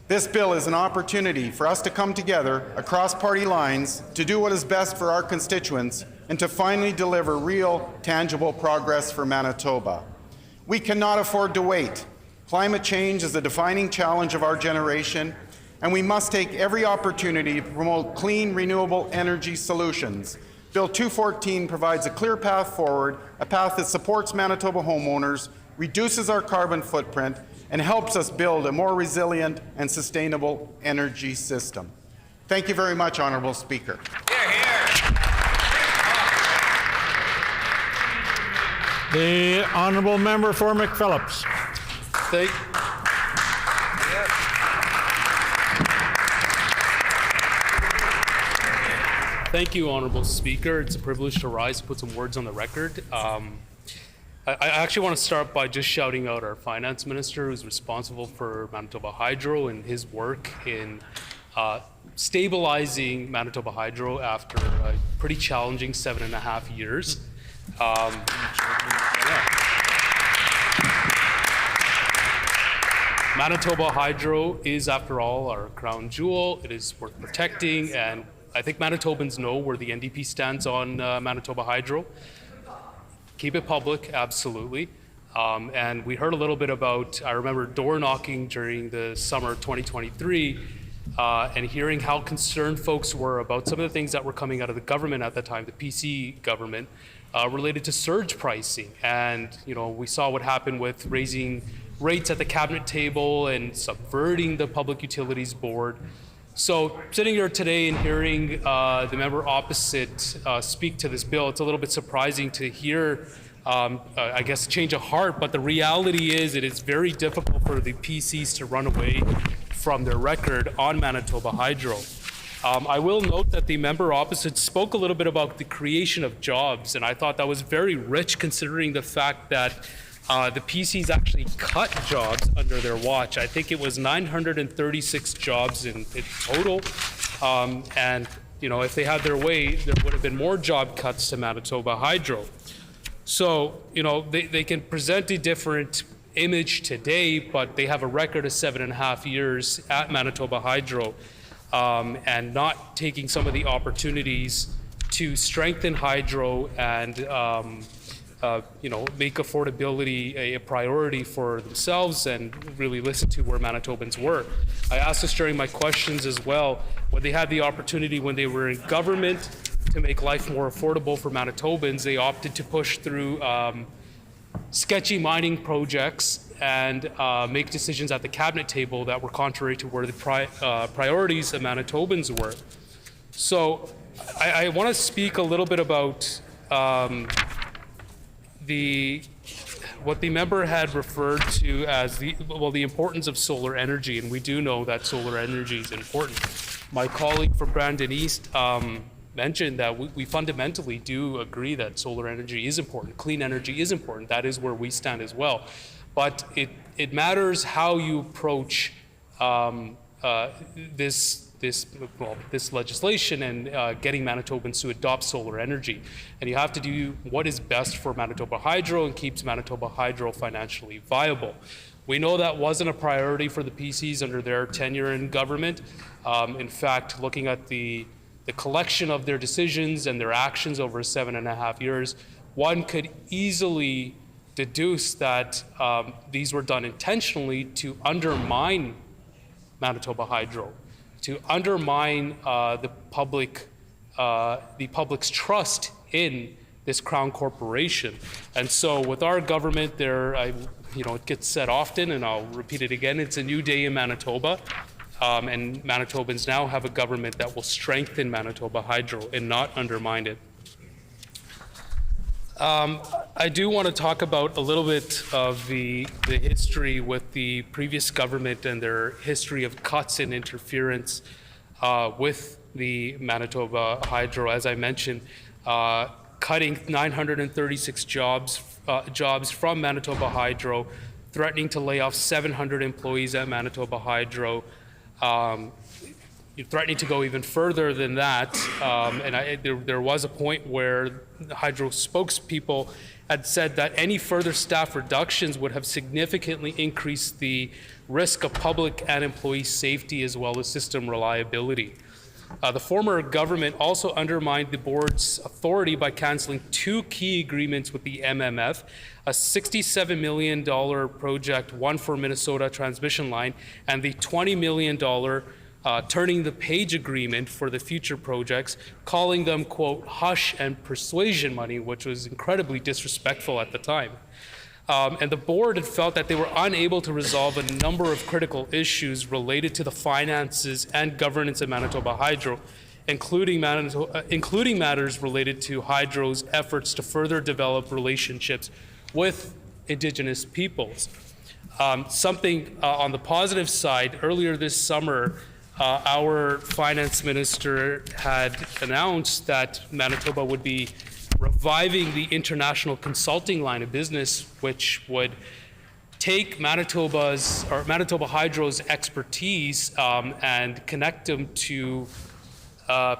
This bill is an opportunity for us to come together across party lines to do what is best for our constituents and to finally deliver real, tangible progress for Manitoba. We cannot afford to wait. Climate change is a defining challenge of our generation, and we must take every opportunity to promote clean, renewable energy solutions. Bill 214 provides a clear path forward, a path that supports Manitoba homeowners, reduces our carbon footprint, and helps us build a more resilient and sustainable energy system. Thank you very much, Honourable Speaker. Hear, hear. The Honourable Member for McPhillips. Thank you, Honourable Speaker. It's a privilege to rise and put some words on the record. I actually want to start by just shouting out our finance minister, who's responsible for Manitoba Hydro and his work in stabilizing Manitoba Hydro after a pretty challenging 7.5 years. Manitoba Hydro is, after all, our crown jewel. It is worth protecting, and I think Manitobans know where the NDP stands on Manitoba Hydro. Keep it public, absolutely. And we heard a little bit about, I remember door knocking during the summer of 2023 and hearing how concerned folks were about some of the things that were coming out of the government at the time, the PC government, related to surge pricing. And, you know, we saw what happened with raising rates at the cabinet table and subverting the Public Utilities Board. So sitting here today and hearing the member opposite speak to this bill, it's a little bit surprising to hear, I guess, a change of heart. But the reality is it is very difficult for the PCs to run away from their record on Manitoba Hydro. I will note that the member opposite spoke a little bit about the creation of jobs, and I thought that was very rich considering the fact that the PCs actually cut jobs under their watch. I think it was 936 jobs in total. And, you know, if they had their way, there would have been more job cuts to Manitoba Hydro. So, you know, they can present a different image today, but they have a record of 7.5 years at Manitoba Hydro and not taking some of the opportunities to strengthen hydro and you know, make affordability a priority for themselves and really listen to where Manitobans were. I asked this during my questions as well, when they had the opportunity when they were in government to make life more affordable for Manitobans, they opted to push through sketchy mining projects and make decisions at the cabinet table that were contrary to where the priorities of Manitobans were. So I want to speak a little bit about what the member had referred to as the importance of solar energy, and we do know that solar energy is important. My colleague from Brandon East mentioned that we fundamentally do agree that solar energy is important, clean energy is important. That is where we stand as well. But it matters how you approach this legislation and getting Manitobans to adopt solar energy. And you have to do what is best for Manitoba Hydro and keeps Manitoba Hydro financially viable. We know that wasn't a priority for the PCs under their tenure in government. In fact, looking at the collection of their decisions and their actions over 7.5 years, one could easily deduce that these were done intentionally to undermine Manitoba Hydro, to undermine the public's trust in this Crown corporation. And so with our government you know, it gets said often, and I'll repeat it again, it's a new day in Manitoba. And Manitobans now have a government that will strengthen Manitoba Hydro and not undermine it. I do want to talk about a little bit of the history with the previous government and their history of cuts and interference with the Manitoba Hydro. As I mentioned, cutting 936 jobs from Manitoba Hydro, threatening to lay off 700 employees at Manitoba Hydro, threatening to go even further than that. There was a point where the Hydro spokespeople had said that any further staff reductions would have significantly increased the risk of public and employee safety as well as system reliability. The former government also undermined the board's authority by canceling 2 key agreements with the MMF, a $67 million project, one for Minnesota transmission line, and the $20 million turning the page agreement for the future projects, calling them, quote, hush and persuasion money, which was incredibly disrespectful at the time. And the board had felt that they were unable to resolve a number of critical issues related to the finances and governance of Manitoba Hydro, including matters related to Hydro's efforts to further develop relationships with Indigenous peoples. Something on the positive side, earlier this summer, our finance minister had announced that Manitoba would be reviving the international consulting line of business, which would take Manitoba Hydro's expertise and connect them to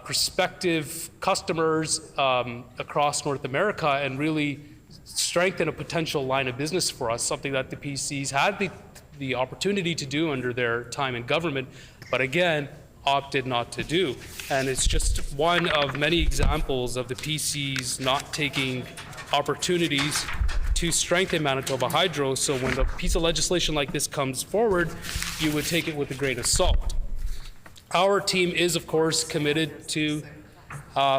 prospective customers across North America and really strengthen a potential line of business for us, something that the PCs had the opportunity to do under their time in government, but again, opted not to do. And it's just one of many examples of the PCs not taking opportunities to strengthen Manitoba Hydro. So when a piece of legislation like this comes forward, you would take it with a grain of salt. Our team is, of course, committed to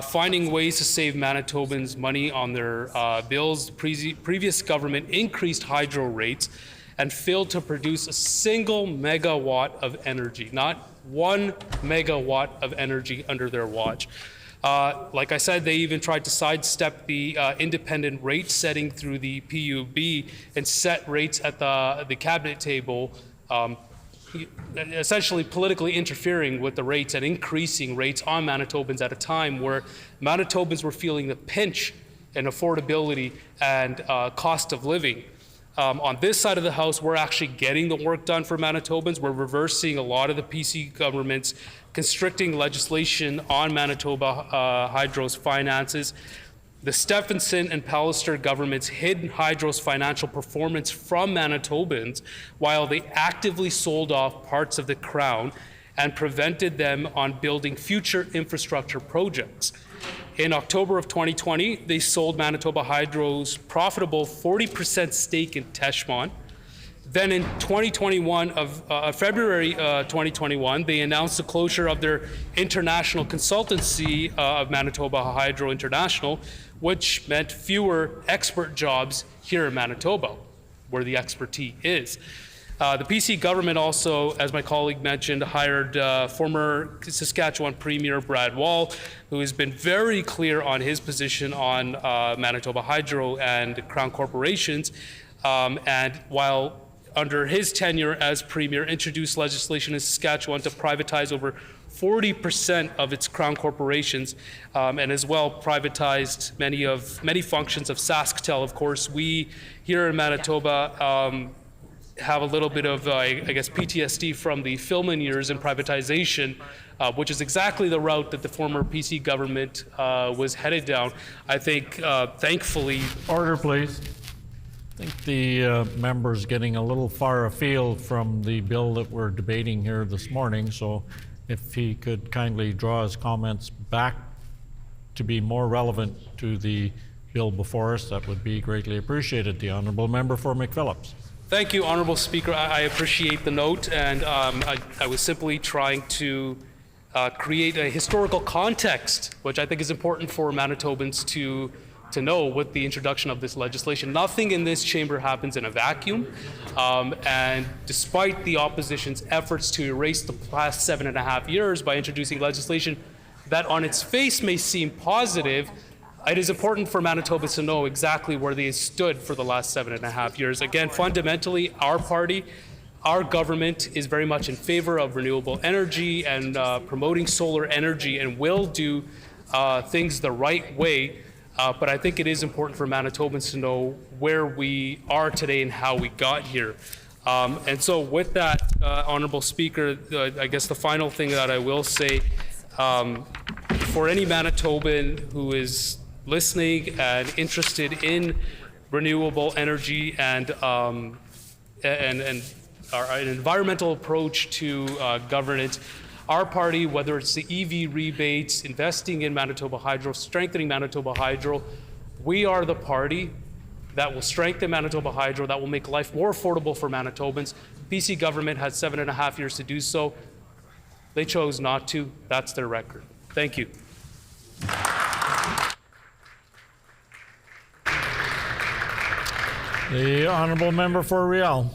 finding ways to save Manitobans money on their bills. The previous government increased hydro rates and failed to produce a single megawatt of energy, not 1 megawatt of energy under their watch. Like I said, they even tried to sidestep the independent rate setting through the PUB and set rates at the cabinet table, essentially politically interfering with the rates and increasing rates on Manitobans at a time where Manitobans were feeling the pinch in affordability and cost of living. On this side of the House, we're actually getting the work done for Manitobans. We're reversing a lot of the PC government's constricting legislation on Manitoba Hydro's finances. The Stephenson and Pallister governments hid Hydro's financial performance from Manitobans while they actively sold off parts of the Crown and prevented them on building future infrastructure projects. In October of 2020, they sold Manitoba Hydro's profitable 40% stake in Teshmont. Then in 2021, February 2021, they announced the closure of their international consultancy of Manitoba Hydro International, which meant fewer expert jobs here in Manitoba, where the expertise is. The PC government also, as my colleague mentioned, hired former Saskatchewan Premier Brad Wall, who has been very clear on his position on Manitoba Hydro and Crown corporations. And while under his tenure as Premier, introduced legislation in Saskatchewan to privatize over 40% of its Crown corporations, and as well privatized many functions of SaskTel. Of course, we here in Manitoba have a little bit of, I guess, PTSD from the Filman years in privatization, which is exactly the route that the former PC government was headed down. I think, thankfully... Order, please. I think the member's getting a little far afield from the bill that we're debating here this morning, so if he could kindly draw his comments back to be more relevant to the bill before us, that would be greatly appreciated. The Honourable Member for McPhillips. Thank you, Honourable Speaker. I appreciate the note, and I was simply trying to create a historical context, which I think is important for Manitobans to know with the introduction of this legislation. Nothing in this chamber happens in a vacuum, and despite the opposition's efforts to erase the past 7.5 years by introducing legislation that on its face may seem positive, it is important for Manitobans to know exactly where they stood for the last 7.5 years. Again, fundamentally, our party, our government is very much in favor of renewable energy and promoting solar energy and will do things the right way. But I think it is important for Manitobans to know where we are today and how we got here. And so with that, Honourable Speaker, I guess the final thing that I will say, for any Manitoban who is listening and interested in renewable energy and an environmental approach to governance, our party, whether it's the EV rebates, investing in Manitoba Hydro, strengthening Manitoba Hydro, we are the party that will strengthen Manitoba Hydro, that will make life more affordable for Manitobans. BC government had 7.5 years to do so. They chose not to. That's their record. Thank you. The Honourable Member for Riel.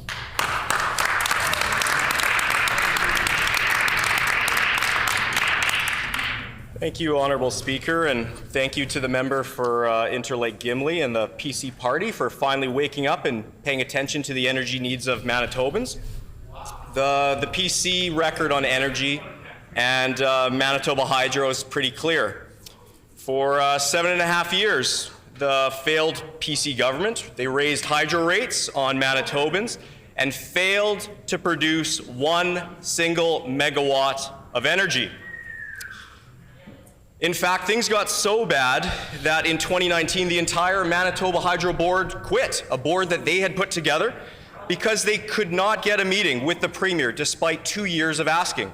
Thank you, Honourable Speaker, and thank you to the member for Interlake Gimli and the PC Party for finally waking up and paying attention to the energy needs of Manitobans. The PC record on energy and Manitoba Hydro is pretty clear. For 7.5 years, the failed PC government, they raised hydro rates on Manitobans and failed to produce 1 single megawatt of energy. In fact, things got so bad that in 2019, the entire Manitoba Hydro Board quit, a board that they had put together, because they could not get a meeting with the Premier despite 2 years of asking.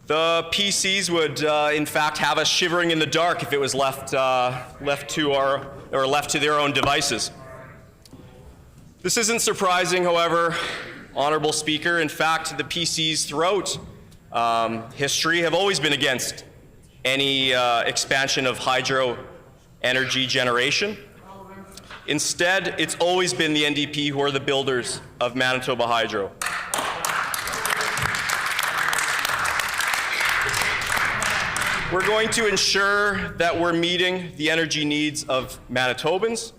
The PCs would, in fact, have us shivering in the dark if it was left to their own devices. This isn't surprising, however, Honourable Speaker. In fact, the PCs throughout history have always been against any expansion of hydro energy generation. Instead, it's always been the NDP who are the builders of Manitoba Hydro. We're going to ensure that we're meeting the energy needs of Manitobans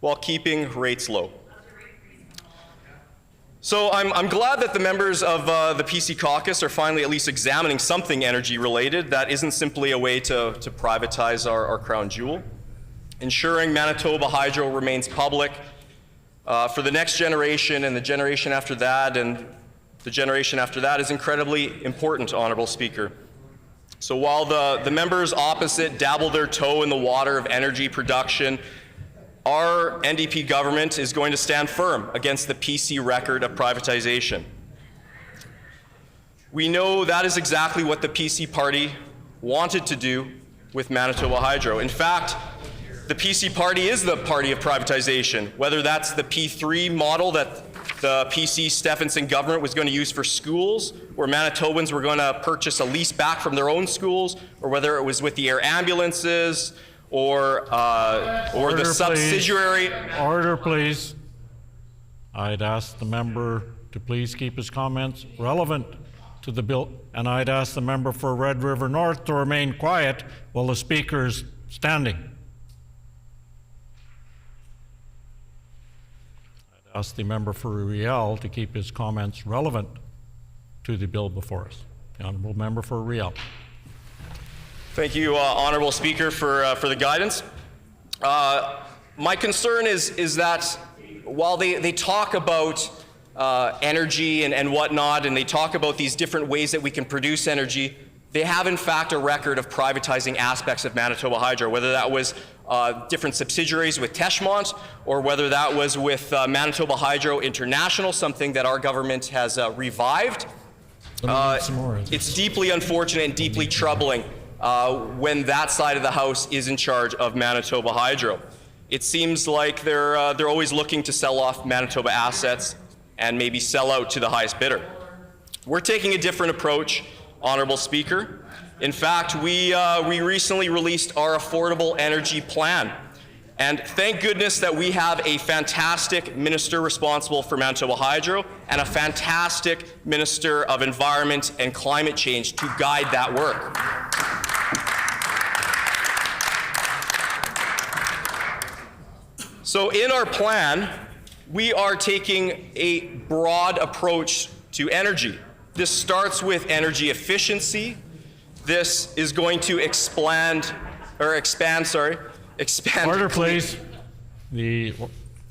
while keeping rates low. So I'm glad that the members of the PC caucus are finally at least examining something energy related that isn't simply a way to privatize our crown jewel. Ensuring Manitoba Hydro remains public for the next generation and the generation after that and the generation after that is incredibly important, Honourable Speaker. So while the members opposite dabble their toe in the water of energy production, our NDP government is going to stand firm against the PC record of privatization. We know that is exactly what the PC party wanted to do with Manitoba Hydro. In fact, the PC party is the party of privatization, whether that's the P3 model that the PC Stephenson government was going to use for schools, where Manitobans were going to purchase a lease back from their own schools, or whether it was with the air ambulances, or the subsidiary. Order, please. I'd ask the member to please keep his comments relevant to the bill, and I'd ask the member for Red River North to remain quiet while the speaker is standing. I'd ask the member for Riel to keep his comments relevant to the bill before us. The honourable member for Riel. Thank you, Honourable Speaker, for the guidance. My concern is that while they talk about energy and whatnot, and they talk about these different ways that we can produce energy, they have in fact a record of privatizing aspects of Manitoba Hydro, whether that was different subsidiaries with Teshmont, or whether that was with Manitoba Hydro International, something that our government has revived. It's deeply unfortunate and deeply troubling when that side of the House is in charge of Manitoba Hydro. It seems like they're always looking to sell off Manitoba assets and maybe sell out to the highest bidder. We're taking a different approach, Honourable Speaker. In fact, we recently released our affordable energy plan. And thank goodness that we have a fantastic minister responsible for Manitoba Hydro and a fantastic minister of environment and climate change to guide that work. So in our plan, we are taking a broad approach to energy. This starts with energy efficiency. This is going to expand. Order, please. The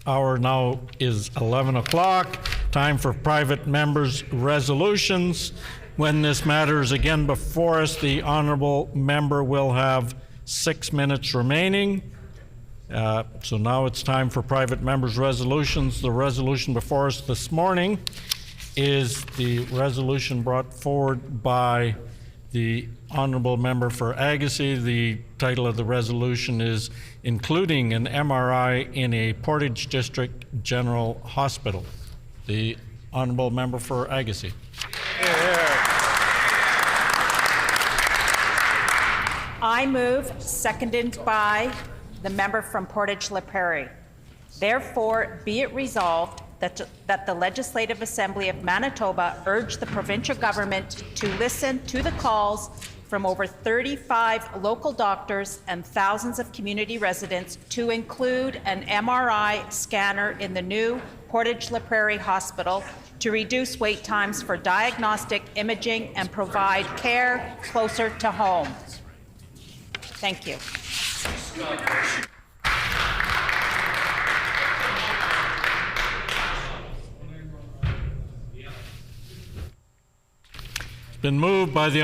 hour now is 11 o'clock. Time for private members' resolutions. When this matter is again before us, the honourable member will have 6 minutes remaining. So now it's time for private members' resolutions. The resolution before us this morning is the resolution brought forward by the honourable member for Agassiz. The title of the resolution is Including an MRI in a Portage District General Hospital. The honourable member for Agassiz. I move, seconded by the member from Portage-La Prairie. Therefore, be it resolved that the Legislative Assembly of Manitoba urge the provincial government to listen to the calls from over 35 local doctors and thousands of community residents to include an MRI scanner in the new Portage-La Prairie Hospital to reduce wait times for diagnostic imaging and provide care closer to home. Thank you. Been moved by the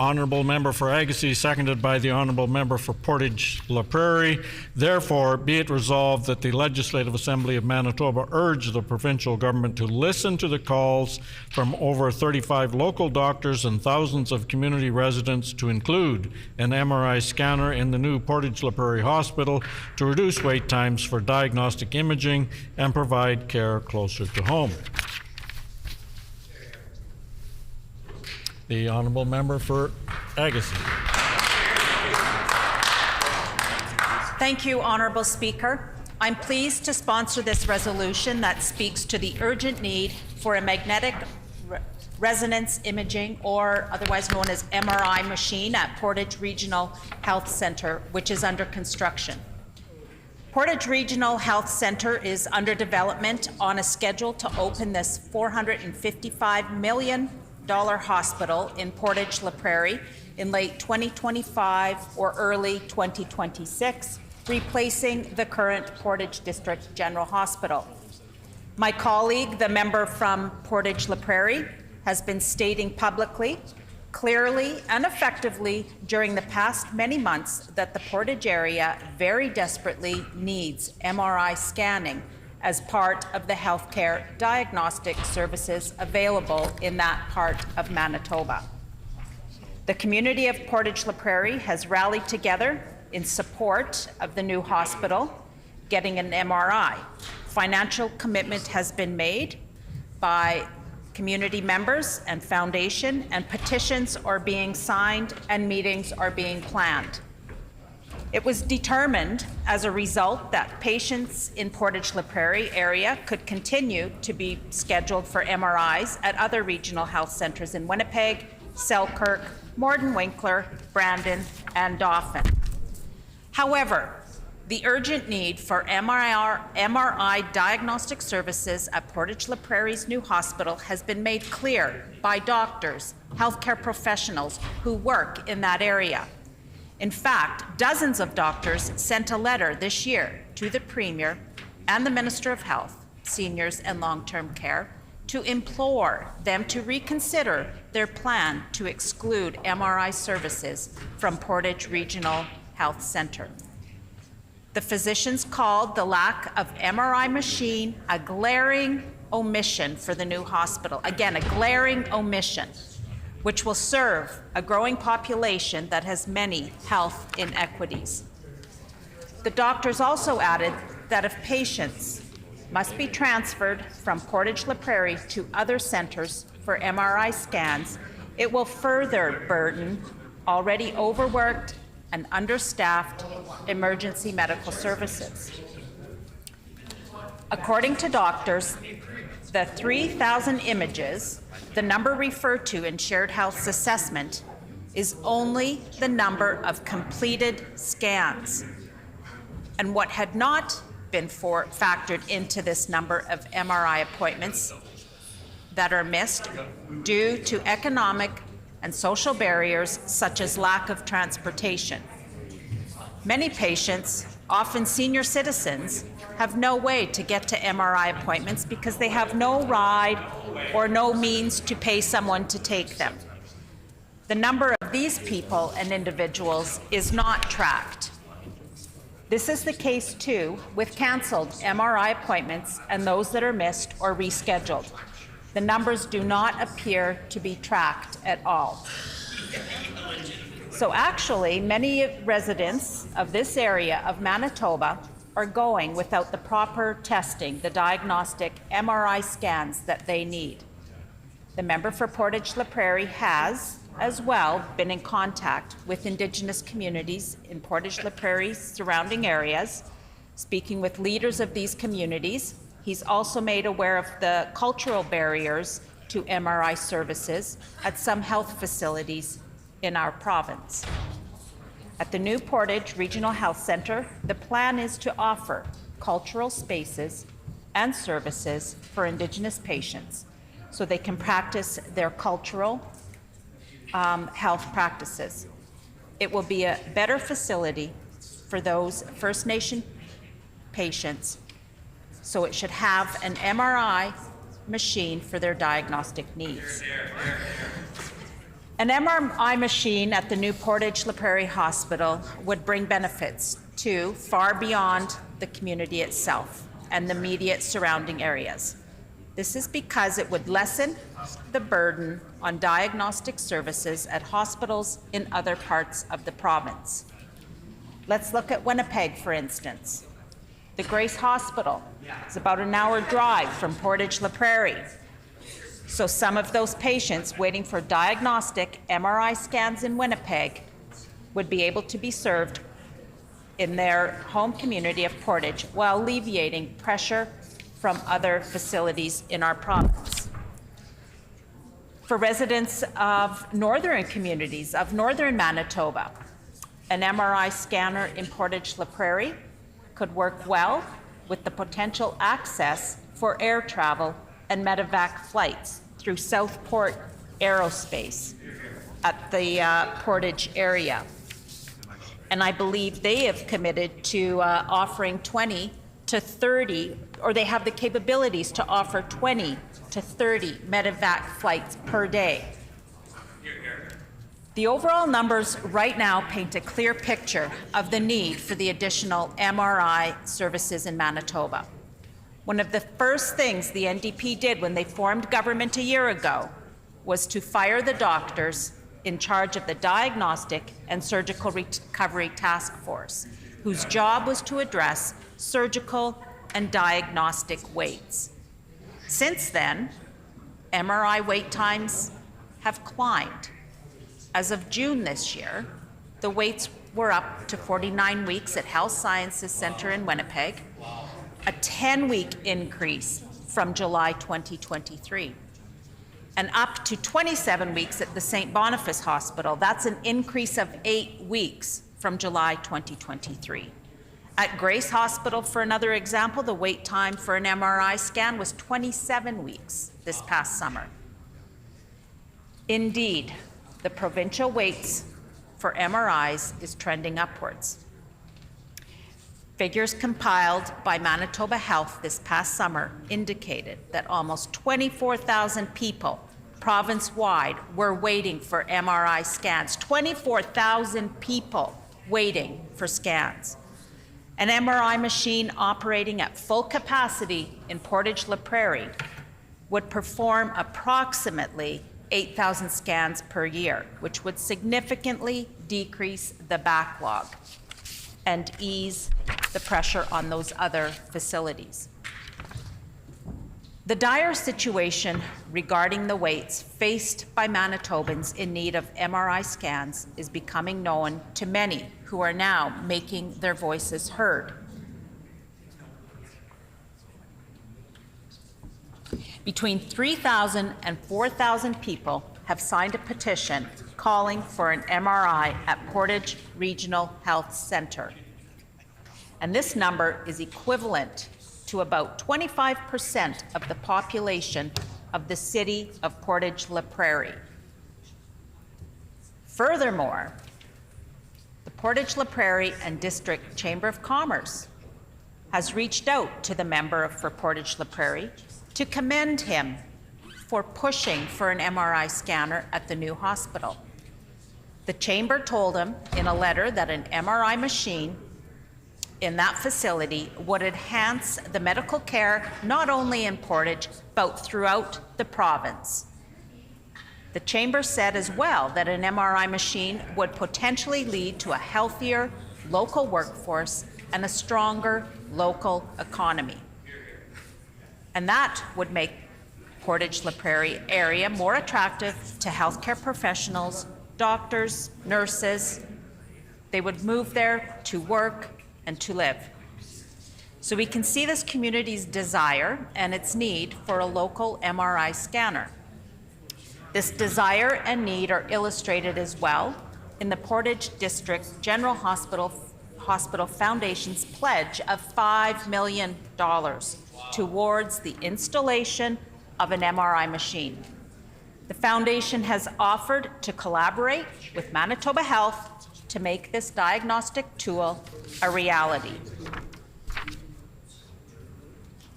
Honourable Member for Agassiz, seconded by the Honourable Member for Portage-La Prairie. Therefore, be it resolved that the Legislative Assembly of Manitoba urge the provincial government to listen to the calls from over 35 local doctors and thousands of community residents to include an MRI scanner in the new Portage-La Prairie Hospital to reduce wait times for diagnostic imaging and provide care closer to home. The Honourable Member for Agassiz. Thank you, Honourable Speaker. I'm pleased to sponsor this resolution that speaks to the urgent need for a magnetic resonance imaging, or otherwise known as MRI machine, at Portage Regional Health Centre, which is under construction. Portage Regional Health Centre is under development on a schedule to open this $455 million hospital in Portage-La Prairie in late 2025 or early 2026, replacing the current Portage District General Hospital. My colleague, the member from Portage-La Prairie, has been stating publicly, clearly and effectively during the past many months that the Portage area very desperately needs MRI scanning as part of the healthcare diagnostic services available in that part of Manitoba. The community of Portage-La Prairie has rallied together in support of the new hospital getting an MRI. Financial commitment has been made by community members and foundation, and petitions are being signed and meetings are being planned. It was determined as a result that patients in Portage-La Prairie area could continue to be scheduled for MRIs at other regional health centres in Winnipeg, Selkirk, Morden-Winkler, Brandon, and Dauphin. However, the urgent need for MRI diagnostic services at Portage-La Prairie's new hospital has been made clear by doctors, healthcare professionals who work in that area. In fact, dozens of doctors sent a letter this year to the Premier and the Minister of Health, Seniors and Long-Term Care to implore them to reconsider their plan to exclude MRI services from Portage Regional Health Centre. The physicians called the lack of MRI machine a glaring omission for the new hospital. Again, a glaring omission, which will serve a growing population that has many health inequities. The doctors also added that if patients must be transferred from Portage-La Prairie to other centres for MRI scans, it will further burden already overworked and understaffed emergency medical services. According to doctors, the 3,000 images, the number referred to in Shared Health's assessment, is only the number of completed scans. And what had not been factored into this number of MRI appointments that are missed due to economic and social barriers such as lack of transportation. Many patients, often senior citizens, have no way to get to MRI appointments because they have no ride or no means to pay someone to take them. The number of these people and individuals is not tracked. This is the case too with canceled MRI appointments and those that are missed or rescheduled. The numbers do not appear to be tracked at all. So actually, many residents of this area of Manitoba are going without the proper testing, the diagnostic MRI scans that they need. The member for Portage-La Prairie has, as well, been in contact with Indigenous communities in Portage-La Prairie's surrounding areas, speaking with leaders of these communities. He's also made aware of the cultural barriers to MRI services at some health facilities in our province. At the new Portage Regional Health Centre, the plan is to offer cultural spaces and services for Indigenous patients so they can practice their cultural health practices. It will be a better facility for those First Nation patients, so it should have an MRI machine for their diagnostic needs. An MRI machine at the new Portage La Prairie Hospital would bring benefits to far beyond the community itself and the immediate surrounding areas. This is because it would lessen the burden on diagnostic services at hospitals in other parts of the province. Let's look at Winnipeg, for instance. The Grace Hospital is about an hour drive from Portage La Prairie. So some of those patients waiting for diagnostic MRI scans in Winnipeg would be able to be served in their home community of Portage while alleviating pressure from other facilities in our province. For residents of northern communities of northern Manitoba, an MRI scanner in Portage La Prairie could work well with the potential access for air travel and medevac flights through Southport Aerospace at the Portage area. And I believe they have committed to offering 20 to 30, or they have the capabilities to offer 20 to 30 medevac flights per day. The overall numbers right now paint a clear picture of the need for the additional MRI services in Manitoba. One of the first things the NDP did when they formed government a year ago was to fire the doctors in charge of the Diagnostic and Surgical Recovery Task Force, whose job was to address surgical and diagnostic waits. Since then, MRI wait times have climbed. As of June this year, the waits were up to 49 weeks at Health Sciences Centre in Winnipeg, a 10-week increase from July 2023, and up to 27 weeks at the St. Boniface Hospital. That's an increase of 8 weeks from July 2023. At Grace Hospital, for another example, the wait time for an MRI scan was 27 weeks this past summer. Indeed, the provincial waits for MRIs is trending upwards. Figures compiled by Manitoba Health this past summer indicated that almost 24,000 people province-wide were waiting for MRI scans. 24,000 people waiting for scans. An MRI machine operating at full capacity in Portage La Prairie would perform approximately 8,000 scans per year, which would significantly decrease the backlog and ease the pressure on those other facilities. The dire situation regarding the waits faced by Manitobans in need of MRI scans is becoming known to many who are now making their voices heard. Between 3,000 and 4,000 people have signed a petition calling for an MRI at Portage Regional Health Centre. And this number is equivalent to about 25% of the population of the city of Portage La Prairie. Furthermore, the Portage La Prairie and District Chamber of Commerce has reached out to the member for Portage La Prairie to commend him for pushing for an MRI scanner at the new hospital. The Chamber told him in a letter that an MRI machine in that facility would enhance the medical care not only in Portage, but throughout the province. The Chamber said as well that an MRI machine would potentially lead to a healthier local workforce and a stronger local economy. And that would make Portage La Prairie area more attractive to healthcare professionals, doctors, nurses. They would move there to work and to live. So we can see this community's desire and its need for a local MRI scanner. This desire and need are illustrated as well in the Portage District General Hospital Foundation's pledge of $5 million towards the installation of an MRI machine. The Foundation has offered to collaborate with Manitoba Health to make this diagnostic tool a reality.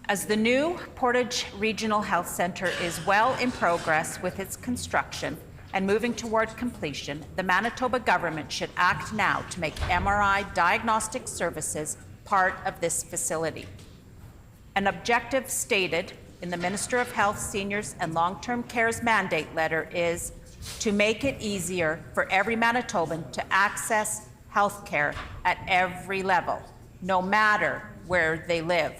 As the new Portage Regional Health Centre is well in progress with its construction and moving toward completion, the Manitoba government should act now to make MRI diagnostic services part of this facility. An objective stated in the Minister of Health, Seniors and Long-Term Care's mandate letter is to make it easier for every Manitoban to access health care at every level, no matter where they live.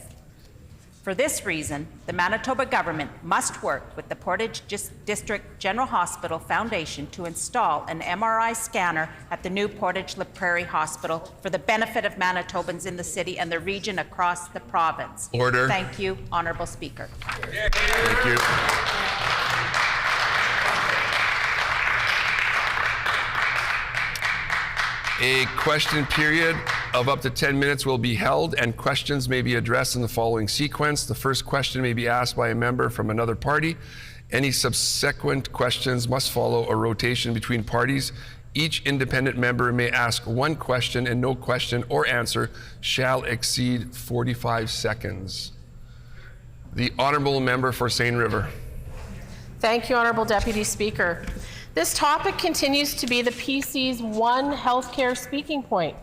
For this reason, the Manitoba government must work with the Portage District General Hospital Foundation to install an MRI scanner at the new Portage La Prairie Hospital for the benefit of Manitobans in the city and the region across the province. Order. Thank you, Honourable Speaker. Thank you. A question period of up to 10 minutes will be held, and questions may be addressed in the following sequence. The first question may be asked by a member from another party. Any subsequent questions must follow a rotation between parties. Each independent member may ask one question, and no question or answer shall exceed 45 seconds. The Honourable Member for Seine River. Thank you, Honourable Deputy Speaker. This topic continues to be the PC's one healthcare speaking point.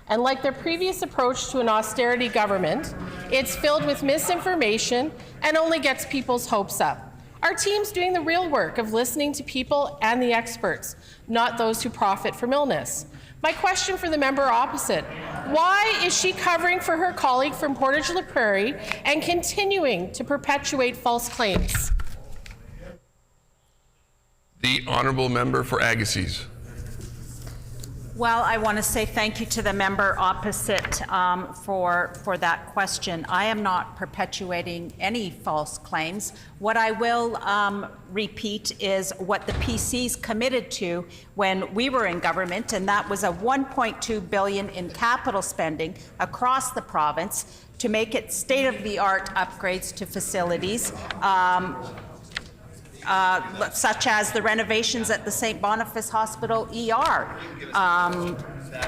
And like their previous approach to an austerity government, it's filled with misinformation and only gets people's hopes up. Our team's doing the real work of listening to people and the experts, not those who profit from illness. My question for the member opposite: why is she covering for her colleague from Portage La Prairie and continuing to perpetuate false claims? The Honourable Member for Agassiz. Well, I want to say thank you to the member opposite for that question. I am not perpetuating any false claims. What I will repeat is what the PC's committed to when we were in government, and that was a $1.2 billion in capital spending across the province to make it state-of-the-art upgrades to facilities. Such as the renovations at the St. Boniface Hospital ER,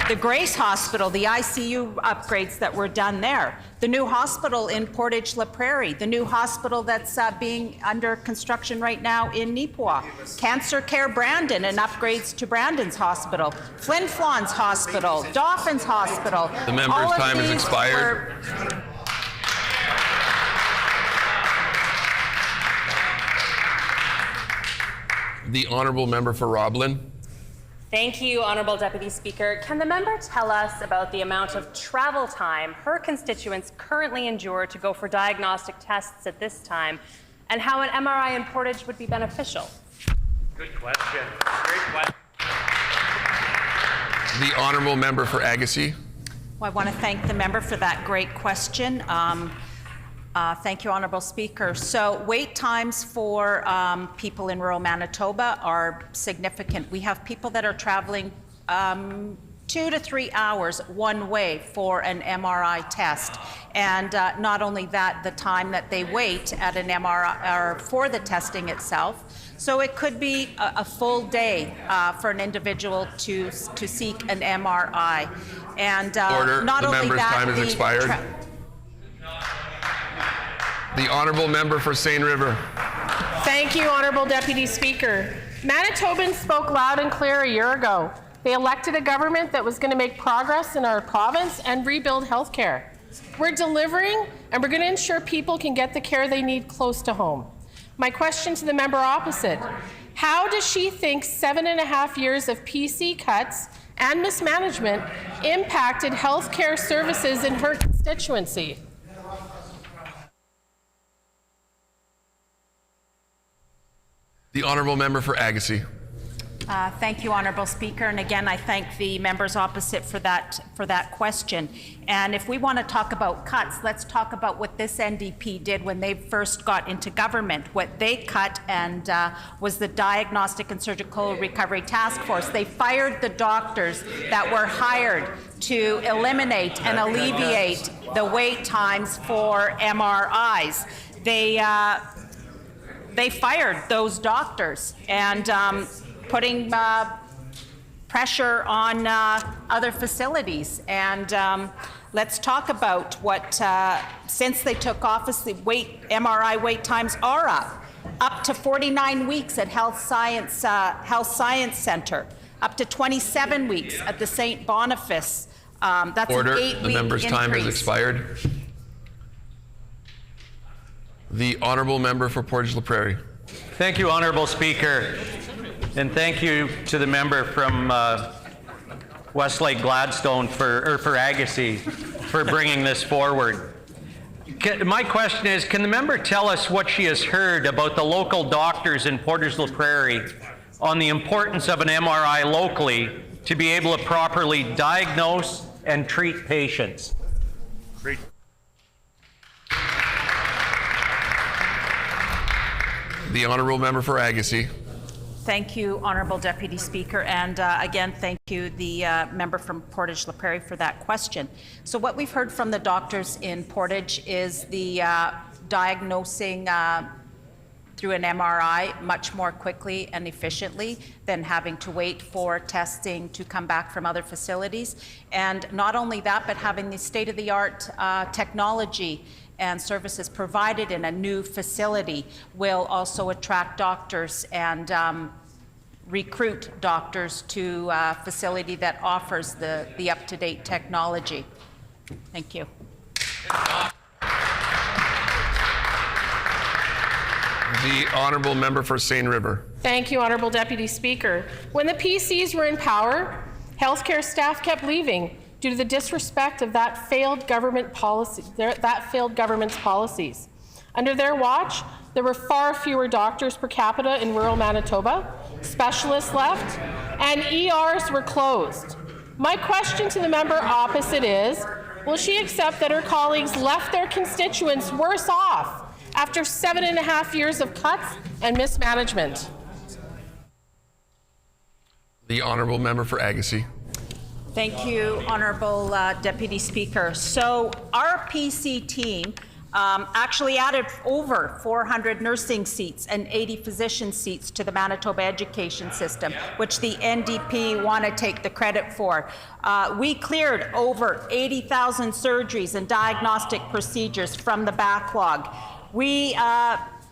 the Grace Hospital, the ICU upgrades that were done there, the new hospital in Portage La Prairie, the new hospital that's being under construction right now in Neepawa, Cancer Care Brandon and upgrades to Brandon's Hospital, Flin Flon's Hospital, Dawkins Hospital. The member's time has expired. The Honourable Member for Roblin. Thank you, Honourable Deputy Speaker. Can the member tell us about the amount of travel time her constituents currently endure to go for diagnostic tests at this time, and how an MRI in Portage would be beneficial? Good question. Great question. The Honourable Member for Agassiz. Well, I want to thank the member for that great question. Thank you, Honourable Speaker. So wait times for people in rural Manitoba are significant. We have people that are traveling 2 to 3 hours one way for an MRI test. And not only that, the time that they wait at an MRI or for the testing itself. So it could be a full day for an individual to seek an MRI. And Order. not the only member's that, time has expired. The Honourable Member for Seine River. Thank you, Honourable Deputy Speaker. Manitobans spoke loud and clear a year ago. They elected a government that was going to make progress in our province and rebuild healthcare. We're delivering, and we're going to ensure people can get the care they need close to home. My question to the member opposite: how does she think 7.5 years of PC cuts and mismanagement impacted healthcare services in her constituency? The Honourable Member for Agassiz. Thank you, Honourable Speaker. And again, I thank the members opposite for that question. And if we want to talk about cuts, let's talk about what this NDP did when they first got into government. What they cut and was the Diagnostic and Surgical Recovery Task Force. They fired the doctors that were hired to eliminate and alleviate the wait times for MRIs. They fired those doctors and putting pressure on other facilities. And let's talk about what, since they took office, the MRI wait times are up. up to 49 weeks at Health Science Center, up to 27 weeks at the St. Boniface. That's Order. an 8-week The member's time has expired. The honourable member for Portage La Prairie. Thank you, Honourable Speaker. And thank you to the member from Westlake Gladstone for Agassiz for bringing this forward. My question is, can the member tell us what she has heard about the local doctors in Portage La Prairie on the importance of an MRI locally to be able to properly diagnose and treat patients? Great. The honourable member for Agassiz. Thank you, Honourable Deputy Speaker, and again, thank you, the member from Portage La Prairie, for that question. So what we've heard from the doctors in Portage is the diagnosing through an MRI much more quickly and efficiently than having to wait for testing to come back from other facilities. And not only that, but having the state-of-the-art technology and services provided in a new facility will also attract doctors and recruit doctors to a facility that offers the up-to-date technology. Thank you. The honourable member for Seine River. Thank you, Honourable Deputy Speaker. When the PCs were in power, healthcare staff kept leaving due to the disrespect of that failed government's policies. Under their watch, there were far fewer doctors per capita in rural Manitoba, specialists left, and ERs were closed. My question to the member opposite is, will she accept that her colleagues left their constituents worse off after 7.5 years of cuts and mismanagement? The honourable member for Agassiz. Thank you, Honourable Deputy Speaker. So our PC team actually added over 400 nursing seats and 80 physician seats to the Manitoba education system, which the NDP want to take the credit for. We cleared over 80,000 surgeries and diagnostic procedures from the backlog. We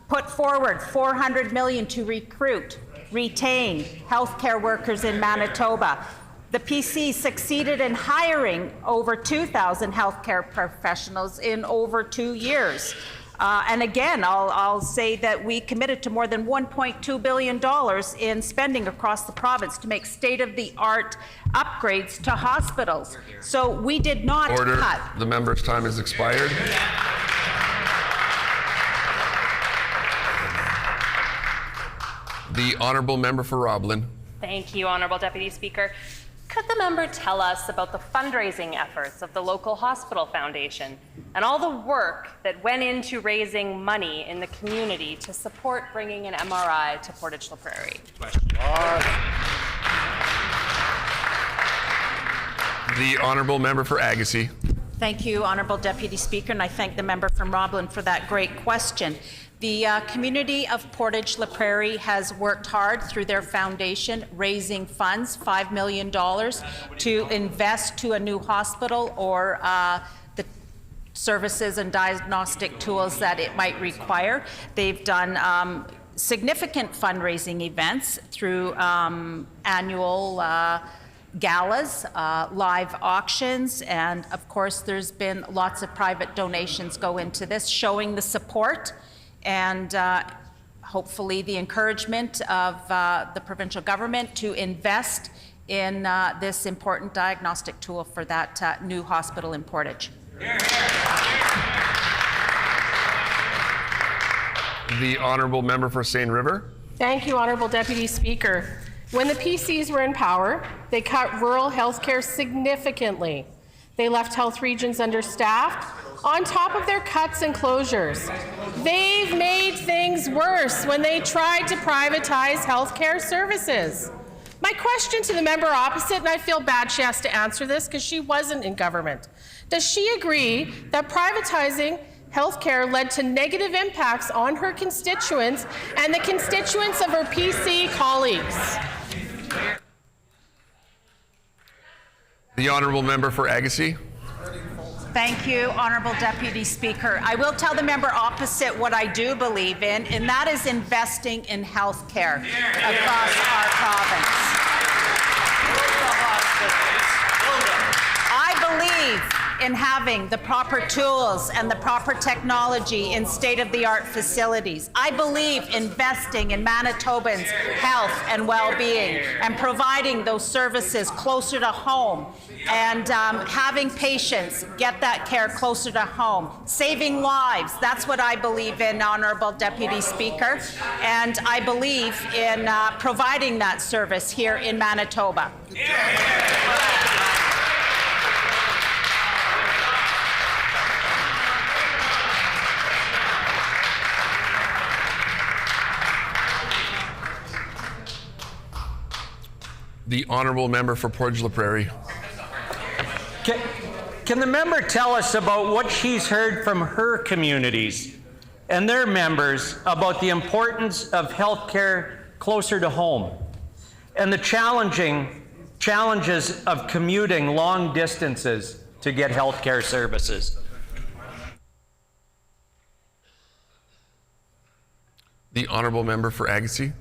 put forward $400 million to recruit, retain healthcare workers in Manitoba. The PC succeeded in hiring over 2,000 healthcare professionals in over 2 years. And again, I'll say that we committed to more than $1.2 billion in spending across the province to make state-of-the-art upgrades to hospitals. So we did not Order. cut. The member's time has expired. The honourable member for Roblin. Thank you, Honourable Deputy Speaker. Could the member tell us about the fundraising efforts of the local hospital foundation and all the work that went into raising money in the community to support bringing an MRI to Portage La Prairie? The honourable member for Agassiz. Thank you, Honourable Deputy Speaker, and I thank the member from Roblin for that great question. The community of Portage La Prairie has worked hard through their foundation, raising funds, $5 million, to invest to a new hospital or the services and diagnostic tools that it might require. They've done significant fundraising events through annual galas, live auctions, and of course there's been lots of private donations go into this, showing the support and hopefully the encouragement of the provincial government to invest in this important diagnostic tool for that new hospital in Portage. The honourable member for Seine River. Thank you, Honourable Deputy Speaker. When the PCs were in power, they cut rural healthcare significantly. They left health regions understaffed, on top of their cuts and closures. They've made things worse when they tried to privatize healthcare services. My question to the member opposite, and I feel bad she has to answer this because she wasn't in government. Does she agree that privatizing healthcare led to negative impacts on her constituents and the constituents of her PC colleagues? The honourable member for Agassiz. Thank you, Honorable Deputy Speaker. I will tell the member opposite what I do believe in, and that is investing in health care across our province. I believe in having the proper tools and the proper technology in state-of-the-art facilities. I believe investing in Manitobans' health and well-being and providing those services closer to home and having patients get that care closer to home. Saving lives, that's what I believe in, Honorable Deputy Speaker, and I believe in providing that service here in Manitoba. The honourable member for Portage-La Prairie. Can the member tell us about what she's heard from her communities and their members about the importance of health care closer to home and the challenges of commuting long distances to get health care services? The honourable member for Agassiz.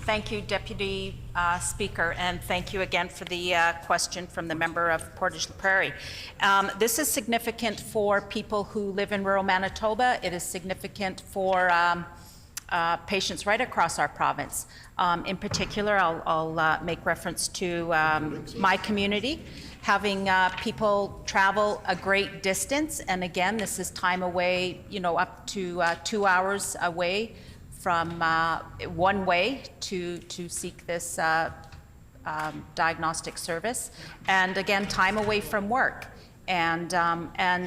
Thank you, Deputy Speaker, and thank you again for the question from the member of Portage-La Prairie. This is significant for people who live in rural Manitoba. It is significant for patients right across our province. In particular, I'll make reference to my community, having people travel a great distance, and again, this is time away, up to 2 hours away from one way to seek this diagnostic service, and again, time away from work. And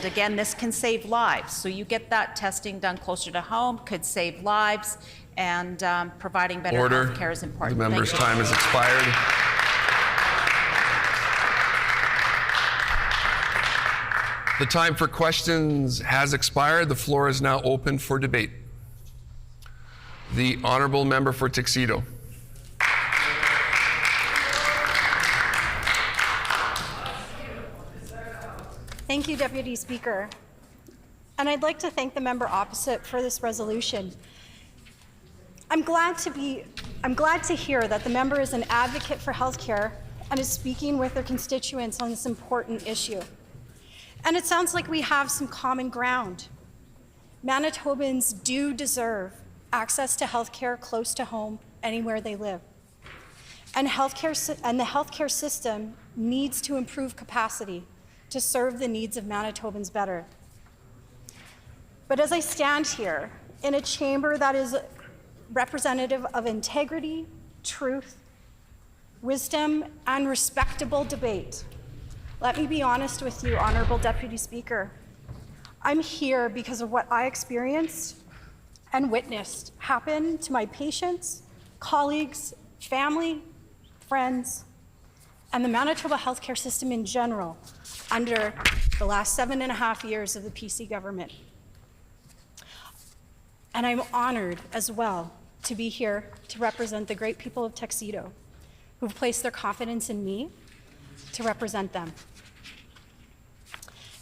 again, this can save lives. So you get that testing done closer to home, could save lives, and providing better health care is important. The member's time has expired. The time for questions has expired. The floor is now open for debate. The honourable member for Tuxedo. Thank you, Deputy Speaker. And I'd like to thank the member opposite for this resolution. I'm glad to hear that the member is an advocate for healthcare and is speaking with their constituents on this important issue. And it sounds like we have some common ground. Manitobans do deserve access to healthcare close to home, anywhere they live. And the healthcare system needs to improve capacity to serve the needs of Manitobans better. But as I stand here in a chamber that is representative of integrity, truth, wisdom, and respectable debate, let me be honest with you, Honourable Deputy Speaker. I'm here because of what I experienced and witnessed happen to my patients, colleagues, family, friends, and the Manitoba healthcare system in general under the last 7.5 years of the PC government. And I'm honored as well to be here to represent the great people of Tuxedo who've placed their confidence in me to represent them.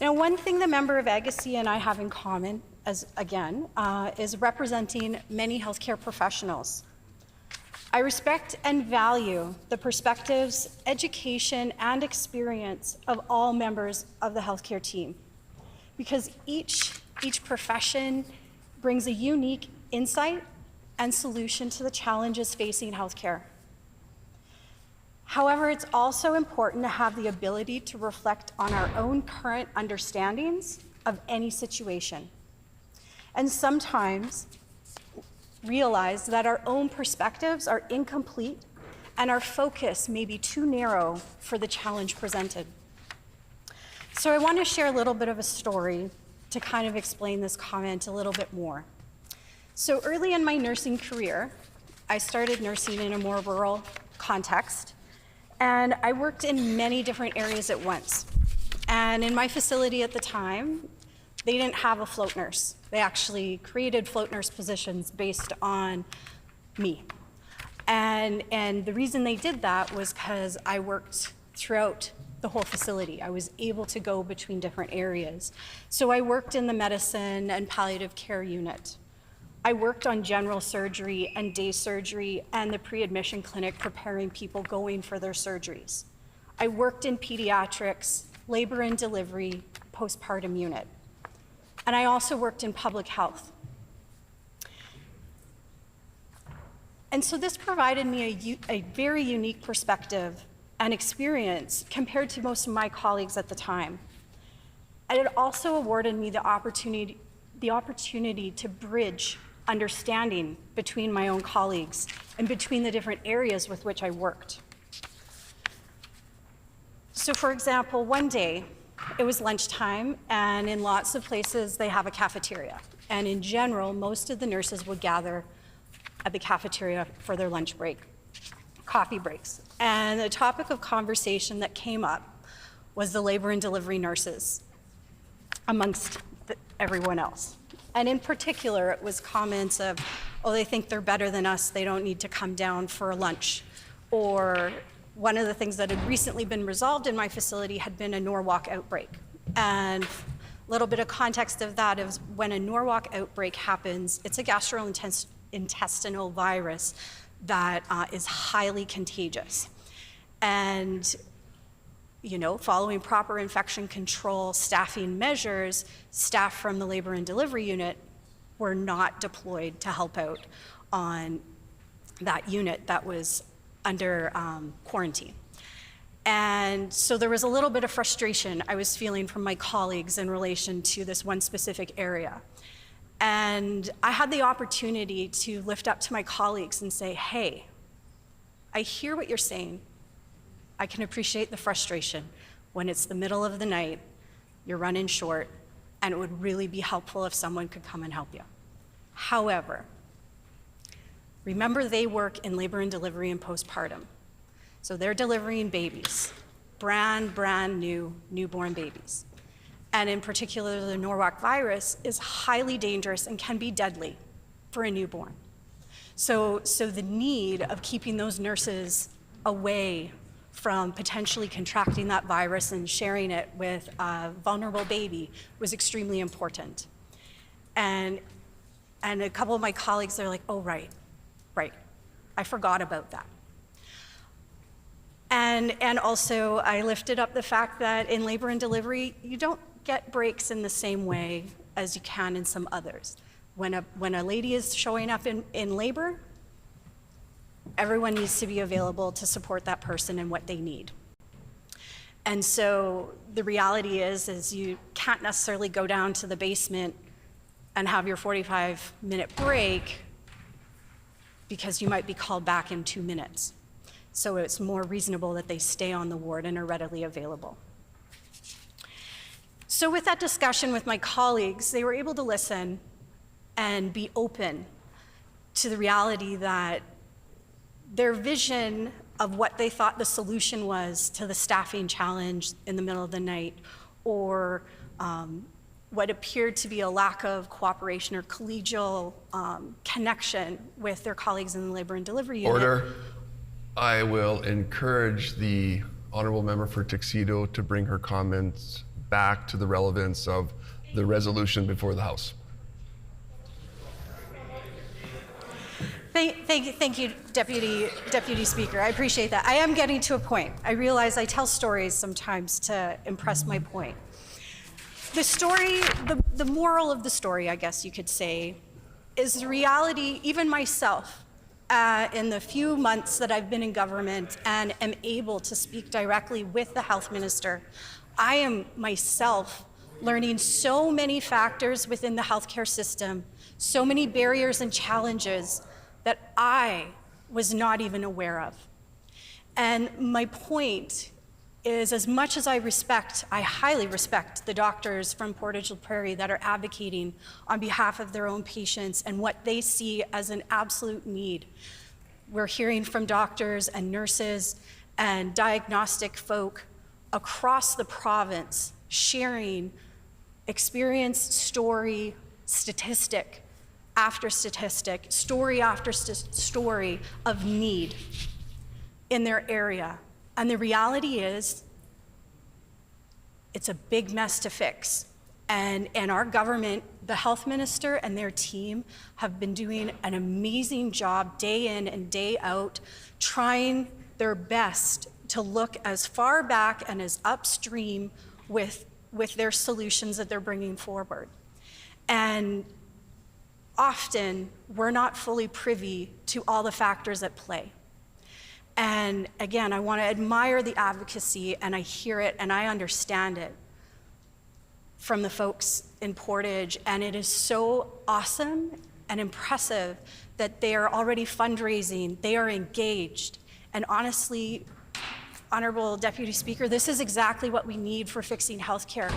Now, one thing the member of Agassiz and I have in common, is representing many healthcare professionals. I respect and value the perspectives, education, and experience of all members of the healthcare team, because each profession brings a unique insight and solution to the challenges facing healthcare. However, it's also important to have the ability to reflect on our own current understandings of any situation, and sometimes realize that our own perspectives are incomplete and our focus may be too narrow for the challenge presented. So I want to share a little bit of a story to kind of explain this comment a little bit more. So early in my nursing career, I started nursing in a more rural context, and I worked in many different areas at once. And in my facility at the time, they didn't have a float nurse. They actually created float nurse positions based on me. And the reason they did that was because I worked throughout the whole facility. I was able to go between different areas. So I worked in the medicine and palliative care unit. I worked on general surgery and day surgery and the pre-admission clinic preparing people going for their surgeries. I worked in pediatrics, labor and delivery, postpartum unit. And I also worked in public health. And so this provided me a very unique perspective and experience compared to most of my colleagues at the time. And it also awarded me the opportunity to bridge understanding between my own colleagues and between the different areas with which I worked. So for example, one day, it was lunchtime, and in lots of places they have a cafeteria. And in general, most of the nurses would gather at the cafeteria for their lunch break, coffee breaks. And the topic of conversation that came up was the labor and delivery nurses amongst everyone else. And in particular, it was comments of, oh, they think they're better than us, they don't need to come down for lunch. Or one of the things that had recently been resolved in my facility had been a Norwalk outbreak. And a little bit of context of that is when a Norwalk outbreak happens, it's a gastrointestinal virus that is highly contagious. And following proper infection control staffing measures, staff from the labor and delivery unit were not deployed to help out on that unit that was under quarantine. And so there was a little bit of frustration I was feeling from my colleagues in relation to this one specific area. And I had the opportunity to lift up to my colleagues and say, hey, I hear what you're saying. I can appreciate the frustration when it's the middle of the night, you're running short, and it would really be helpful if someone could come and help you. However, remember they work in labor and delivery and postpartum. So they're delivering babies, brand new newborn babies. And in particular, the Norwalk virus is highly dangerous and can be deadly for a newborn. So the need of keeping those nurses away from potentially contracting that virus and sharing it with a vulnerable baby was extremely important. And a couple of my colleagues are like, oh, right, I forgot about that. And also I lifted up the fact that in labor and delivery, you don't get breaks in the same way as you can in some others. When a lady is showing up in labor, everyone needs to be available to support that person and what they need. And so the reality is you can't necessarily go down to the basement and have your 45-minute break because you might be called back in 2 minutes. So it's more reasonable that they stay on the ward and are readily available. So with that discussion with my colleagues, they were able to listen and be open to the reality that their vision of what they thought the solution was to the staffing challenge in the middle of the night, or what appeared to be a lack of cooperation or collegial connection with their colleagues in the labor and delivery unit. Order. I will encourage the honorable member for Tuxedo to bring her comments back to the relevance of the resolution before the House. Thank you, Deputy Speaker. I appreciate that. I am getting to a point. I realize I tell stories sometimes to impress my point. The story, the moral of the story, I guess you could say, is the reality, even myself, in the few months that I've been in government and am able to speak directly with the health minister, I am myself learning so many factors within the healthcare system, so many barriers and challenges that I was not even aware of. And my point is, as much as I highly respect the doctors from Portage La Prairie that are advocating on behalf of their own patients and what they see as an absolute need. We're hearing from doctors and nurses and diagnostic folk across the province sharing experience, story, statistic after statistic, story after story of need in their area. And the reality is, It's a big mess to fix. And our government, the health minister and their team have been doing an amazing job day in and day out, trying their best to look as far back and as upstream with their solutions that they're bringing forward. And often, we're not fully privy to all the factors at play. And again, I want to admire the advocacy, and I hear it and I understand it from the folks in Portage, and it is so awesome and impressive that they are already fundraising, they are engaged, and honestly, Honorable Deputy Speaker, this is exactly what we need for fixing healthcare,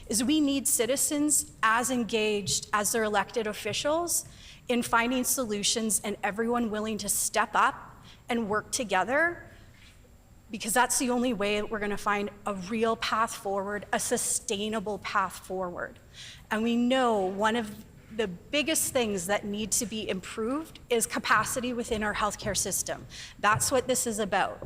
is we need citizens as engaged as their elected officials in finding solutions and everyone willing to step up and work together, because that's the only way that we're going to find a real path forward, a sustainable path forward. And we know one of the biggest things that need to be improved is capacity within our healthcare system. That's what this is about.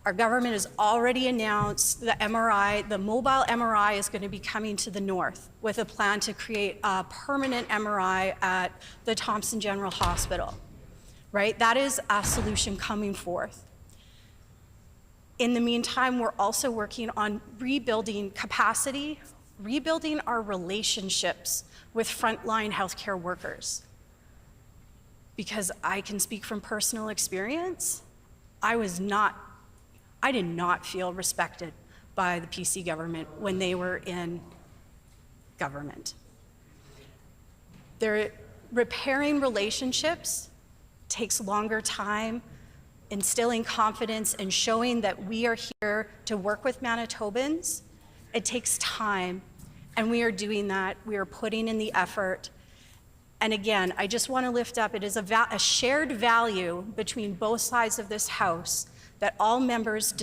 Our government has already announced the MRI, the mobile MRI is going to be coming to the north with a plan to create a permanent MRI at the Thompson General Hospital, right? That is a solution coming forth. In the meantime, we're also working on rebuilding capacity, rebuilding our relationships with frontline healthcare workers. Because I can speak from personal experience, I did not feel respected by the PC government when they were in government. They're repairing relationships takes longer time, instilling confidence and showing that we are here to work with Manitobans. It takes time, and we are doing that. We are putting in the effort. And again, I just want to lift up, it is a shared value between both sides of this House that all members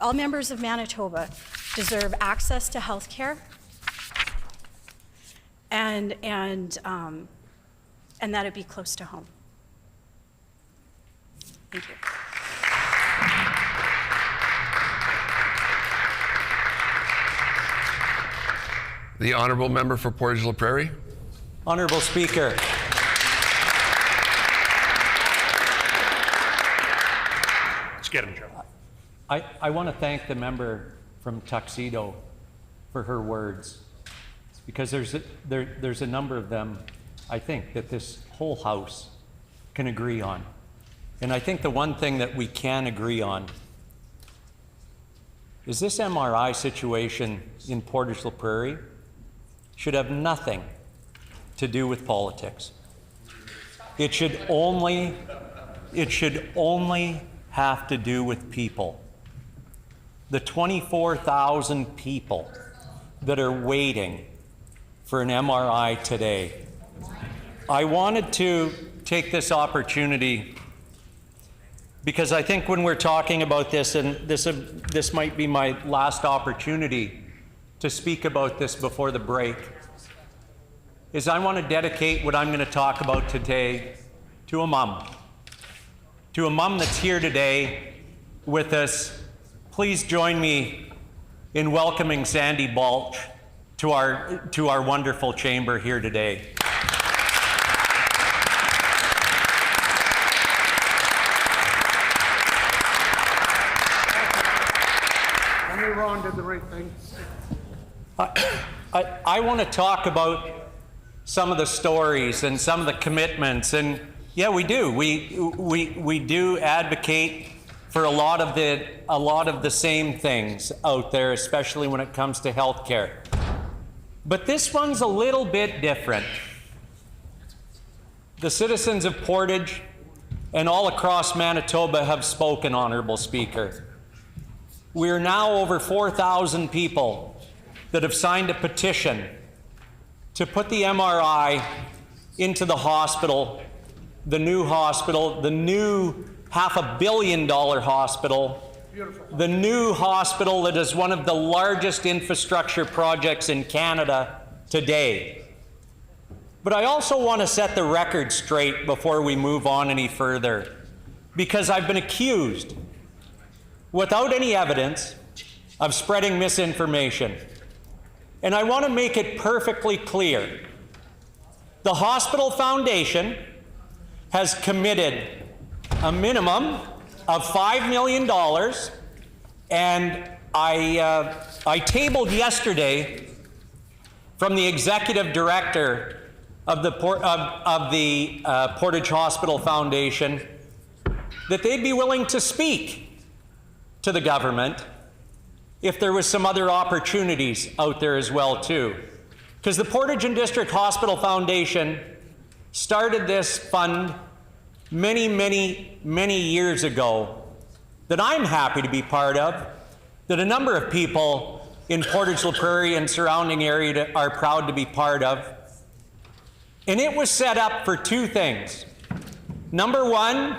of Manitoba deserve access to health care and that it be close to home. Thank you. The honourable member for Portage La Prairie. Honourable Speaker. Let's get him, Joe. I want to thank the member from Tuxedo for her words, because there's a number of them, I think, that this whole House can agree on. And I think the one thing that we can agree on is this MRI situation in Portage La Prairie should have nothing to do with politics. It should only have to do with people. The 24,000 people that are waiting for an MRI today. I wanted to take this opportunity because I think when we're talking about this, and this might be my last opportunity to speak about this before the break, is I want to dedicate what I'm going to talk about today to a mom. To a mom that's here today with us. Please join me in welcoming Sandy Balch to our wonderful chamber here today. Ron did the right thing. I want to talk about some of the stories and some of the commitments, and yeah, we do. We do advocate for a lot of the same things out there, especially when it comes to healthcare. But this one's a little bit different. The citizens of Portage and all across Manitoba have spoken, Honourable Speaker. We are now over 4,000 people that have signed a petition to put the MRI into the hospital, the new $500 million hospital, the new hospital that is one of the largest infrastructure projects in Canada today. But I also want to set the record straight before we move on any further, because I've been accused, without any evidence, of spreading misinformation. And I want to make it perfectly clear. The Hospital Foundation has committed a minimum of $5 million, and I tabled yesterday from the executive director of the Portage Hospital Foundation that they'd be willing to speak to the government if there was some other opportunities out there as well too. Because the Portage and District Hospital Foundation started this fund many years ago that I'm happy to be part of, that a number of people in Portage La Prairie and surrounding area are proud to be part of. And it was set up for two things. Number one,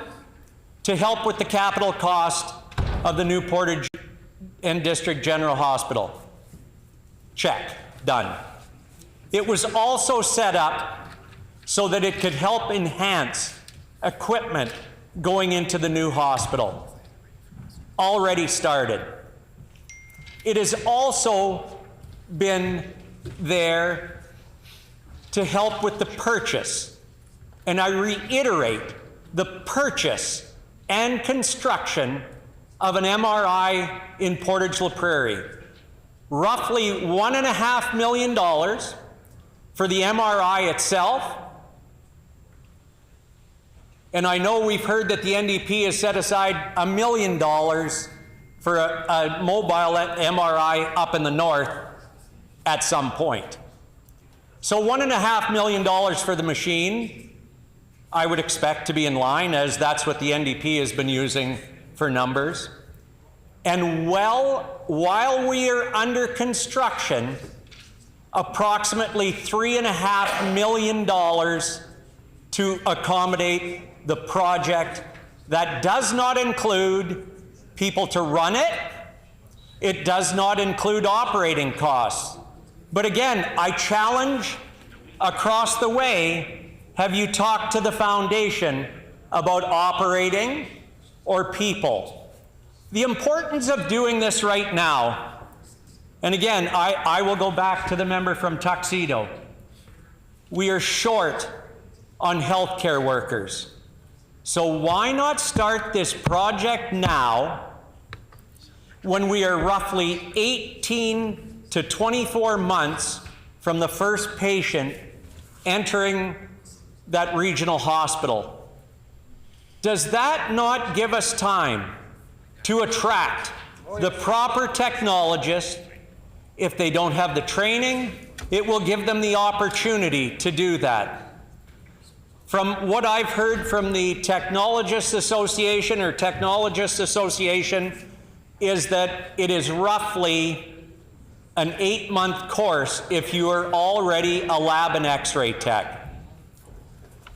to help with the capital cost of the new Portage and District General Hospital. Check, done. It was also set up so that it could help enhance equipment going into the new hospital. Already started. It has also been there to help with the purchase, and I reiterate, the purchase and construction of an MRI in Portage La Prairie. Roughly $1.5 million for the MRI itself. And I know we've heard that the NDP has set aside $1 million for a mobile MRI up in the north at some point. So $1.5 million for the machine, I would expect to be in line, as that's what the NDP has been using for numbers. And while we are under construction, approximately $3.5 million to accommodate the project. That does not include people to run it. It does not include operating costs. But again, I challenge across the way, have you talked to the foundation about operating or people? The importance of doing this right now, and again, I will go back to the member from Tuxedo. We are short on healthcare workers. So why not start this project now when we are roughly 18 to 24 months from the first patient entering that regional hospital? Does that not give us time to attract the proper technologists? If they don't have the training, it will give them the opportunity to do that. From what I've heard from the Technologists Association is that it is roughly an 8-month course if you are already a lab and x-ray tech.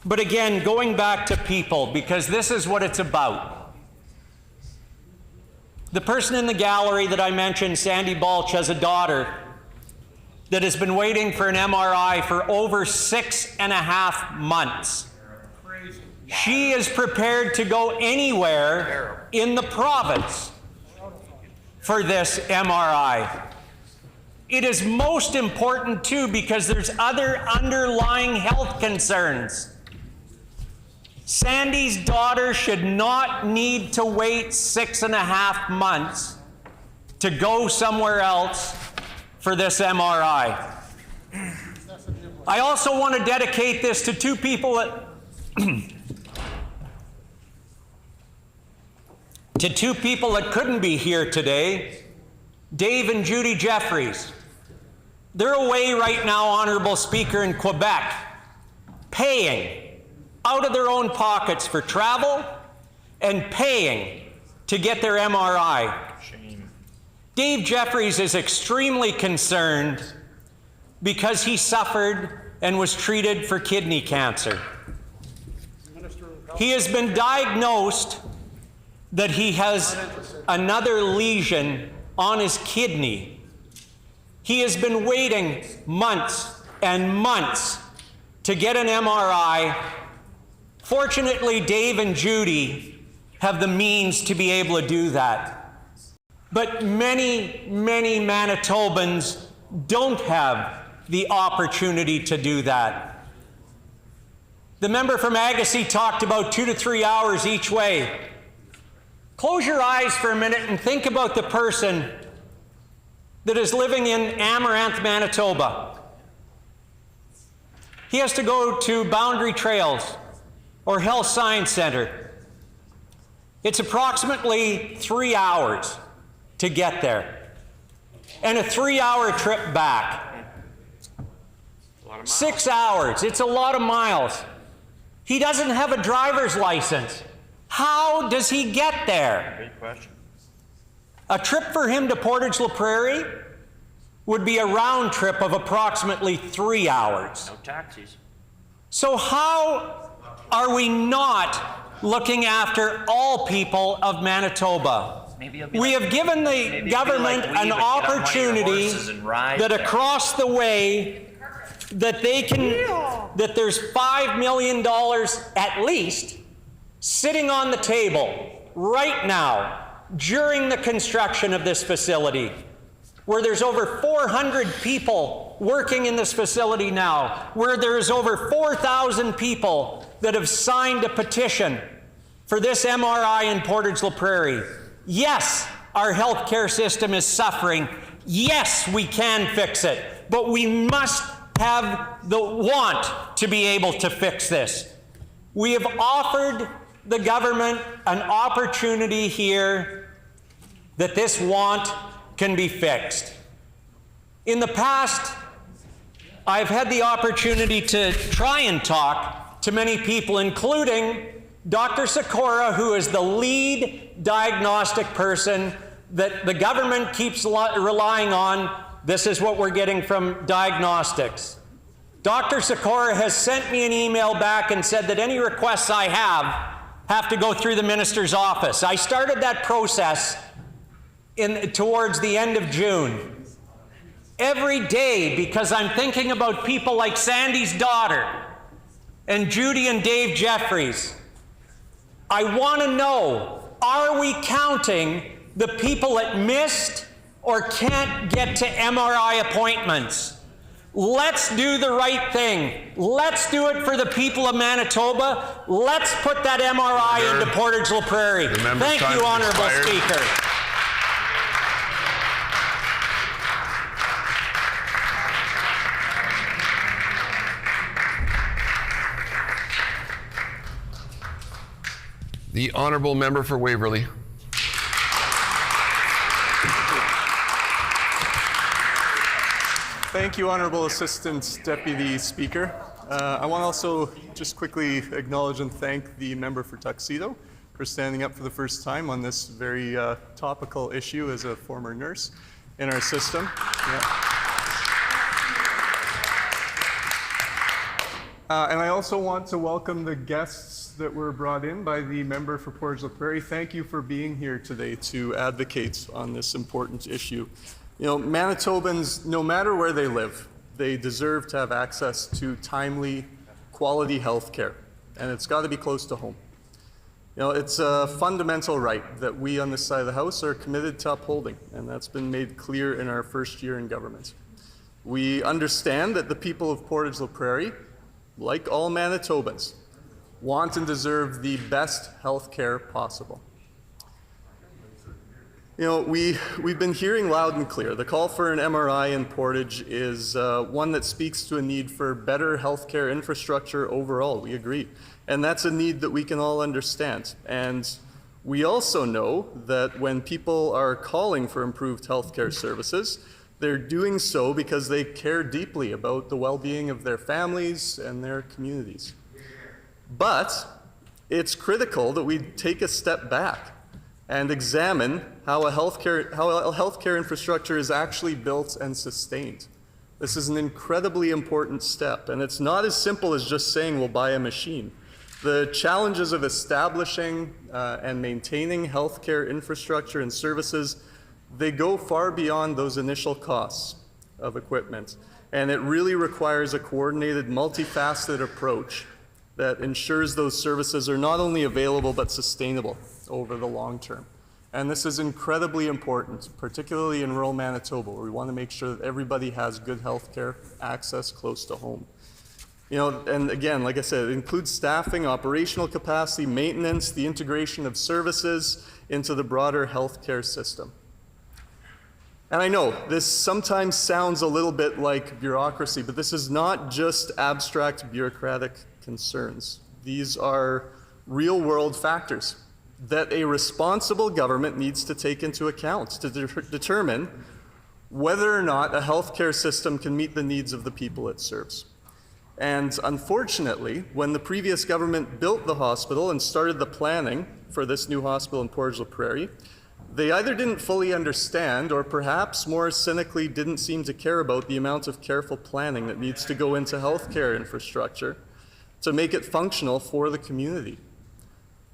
But again, going back to people, because this is what it's about. The person in the gallery that I mentioned, Sandy Balch, has a daughter that has been waiting for an MRI for over 6.5 months. She is prepared to go anywhere in the province for this MRI. It is most important too because there's other underlying health concerns. Sandy's daughter should not need to wait 6.5 months to go somewhere else for this MRI. I also want to dedicate this to two people that couldn't be here today, Dave and Judy Jeffries. They're away right now, Honorable Speaker, in Quebec, paying out of their own pockets for travel and paying to get their MRI. Shame. Dave Jeffries is extremely concerned because he suffered and was treated for kidney cancer. He has been diagnosed that he has another lesion on his kidney. He has been waiting months and months to get an MRI. Fortunately, Dave and Judy have the means to be able to do that. But many, many Manitobans don't have the opportunity to do that. The member from Agassiz talked about 2 to 3 hours each way. Close your eyes for a minute and think about the person that is living in Amaranth, Manitoba. He has to go to Boundary Trails or Health Science Center. It's approximately 3 hours to get there, and a 3-hour trip back. 6 hours, it's a lot of miles. He doesn't have a driver's license. How does he get there? Great question. A trip for him to Portage La Prairie would be a round trip of approximately 3 hours. No taxis. So how are we not looking after all people of Manitoba? We have given the government an opportunity that across the way that they can, that there's $5 million at least sitting on the table right now during the construction of this facility, where there's over 400 people working in this facility now, where there's over 4,000 people that have signed a petition for this MRI in Portage La Prairie. Yes, our healthcare system is suffering. Yes, we can fix it, but we must have the want to be able to fix this. We have offered the government an opportunity here that this want can be fixed. In the past, I've had the opportunity to try and talk to many people, including Dr. Sikora, who is the lead diagnostic person that the government keeps relying on. This is what we're getting from diagnostics. Dr. Sikora has sent me an email back and said that any requests I have to go through the minister's office. I started that process towards the end of June. Every day, because I'm thinking about people like Sandy's daughter and Judy and Dave Jeffries, I want to know, are we counting the people that missed or can't get to MRI appointments? Let's do the right thing. Let's do it for the people of Manitoba. Let's put that MRI into Portage La Prairie. Thank you, Honourable Speaker. The Honourable Member for Waverley. Thank you, Honourable Assistant Deputy Speaker. I want to also just quickly acknowledge and thank the member for Tuxedo for standing up for the first time on this very topical issue as a former nurse in our system. And I also want to welcome the guests that were brought in by the member for Portage La Prairie. Thank you for being here today to advocate on this important issue. You know, Manitobans, no matter where they live, they deserve to have access to timely, quality health care, and it's got to be close to home. You know, it's a fundamental right that we on this side of the House are committed to upholding, and that's been made clear in our first year in government. We understand that the people of Portage La Prairie, like all Manitobans, want and deserve the best health care possible. You know, we've been hearing loud and clear. The call for an MRI in Portage is one that speaks to a need for better healthcare infrastructure overall. We agree. And that's a need that we can all understand. And we also know that when people are calling for improved healthcare services, they're doing so because they care deeply about the well-being of their families and their communities. But it's critical that we take a step back and examine how a healthcare infrastructure is actually built and sustained. This is an incredibly important step, and it's not as simple as just saying we'll buy a machine. The challenges of establishing and maintaining healthcare infrastructure and services, they go far beyond those initial costs of equipment, and it really requires a coordinated, multifaceted approach that ensures those services are not only available but sustainable over the long term. And this is incredibly important, particularly in rural Manitoba, where we want to make sure that everybody has good health care access close to home. You know, and again, like I said, it includes staffing, operational capacity, maintenance, the integration of services into the broader healthcare system. And I know this sometimes sounds a little bit like bureaucracy, but this is not just abstract bureaucratic concerns. These are real-world factors that a responsible government needs to take into account to determine whether or not a healthcare system can meet the needs of the people it serves. And unfortunately, when the previous government built the hospital and started the planning for this new hospital in Portage-la Prairie, they either didn't fully understand or perhaps more cynically didn't seem to care about the amount of careful planning that needs to go into healthcare infrastructure to make it functional for the community.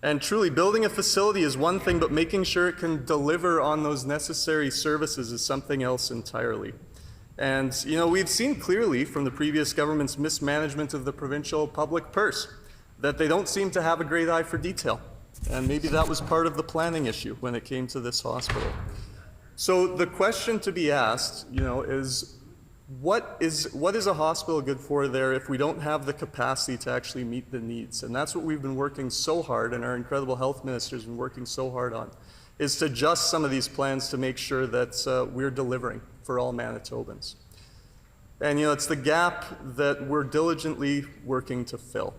And truly, building a facility is one thing, but making sure it can deliver on those necessary services is something else entirely. And, you know, we've seen clearly from the previous government's mismanagement of the provincial public purse that they don't seem to have a great eye for detail. And maybe that was part of the planning issue when it came to this hospital. So the question to be asked, you know, is what is a hospital good for there if we don't have the capacity to actually meet the needs? And that's what we've been working so hard, and our incredible health minister's been working so hard on, is to adjust some of these plans to make sure that we're delivering for all Manitobans. And, you know, it's the gap that we're diligently working to fill.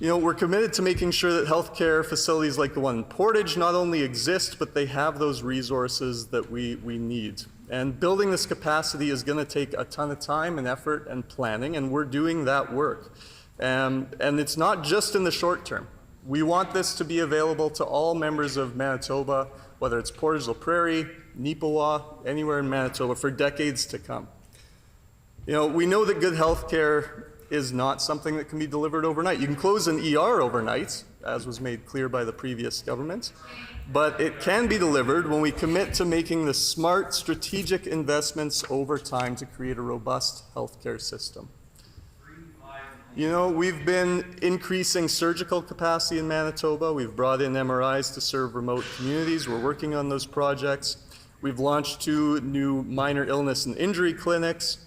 You know, we're committed to making sure that healthcare facilities like the one in Portage not only exist, but they have those resources that we need. And building this capacity is going to take a ton of time and effort and planning, and we're doing that work. And it's not just in the short term. We want this to be available to all members of Manitoba, whether it's Portage-la Prairie, Neepawa, anywhere in Manitoba, for decades to come. You know, we know that good health care is not something that can be delivered overnight. You can close an ER overnight, as was made clear by the previous government, but it can be delivered when we commit to making the smart, strategic investments over time to create a robust healthcare system. You know, we've been increasing surgical capacity in Manitoba. We've brought in MRIs to serve remote communities. We're working on those projects. We've launched 2 new minor illness and injury clinics.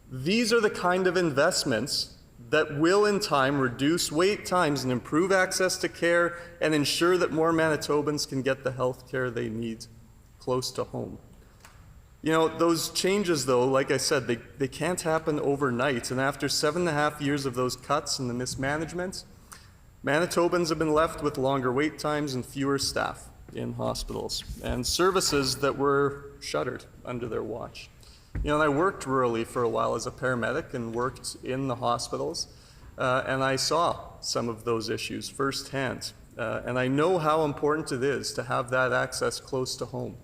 These are the kind of investments that will in time reduce wait times and improve access to care and ensure that more Manitobans can get the health care they need close to home. You know, those changes though, like I said, they can't happen overnight, and after 7.5 years of those cuts and the mismanagement, Manitobans have been left with longer wait times and fewer staff in hospitals and services that were shuttered under their watch. You know, and I worked rurally for a while as a paramedic and worked in the hospitals, and I saw some of those issues firsthand. And I know how important it is to have that access close to home.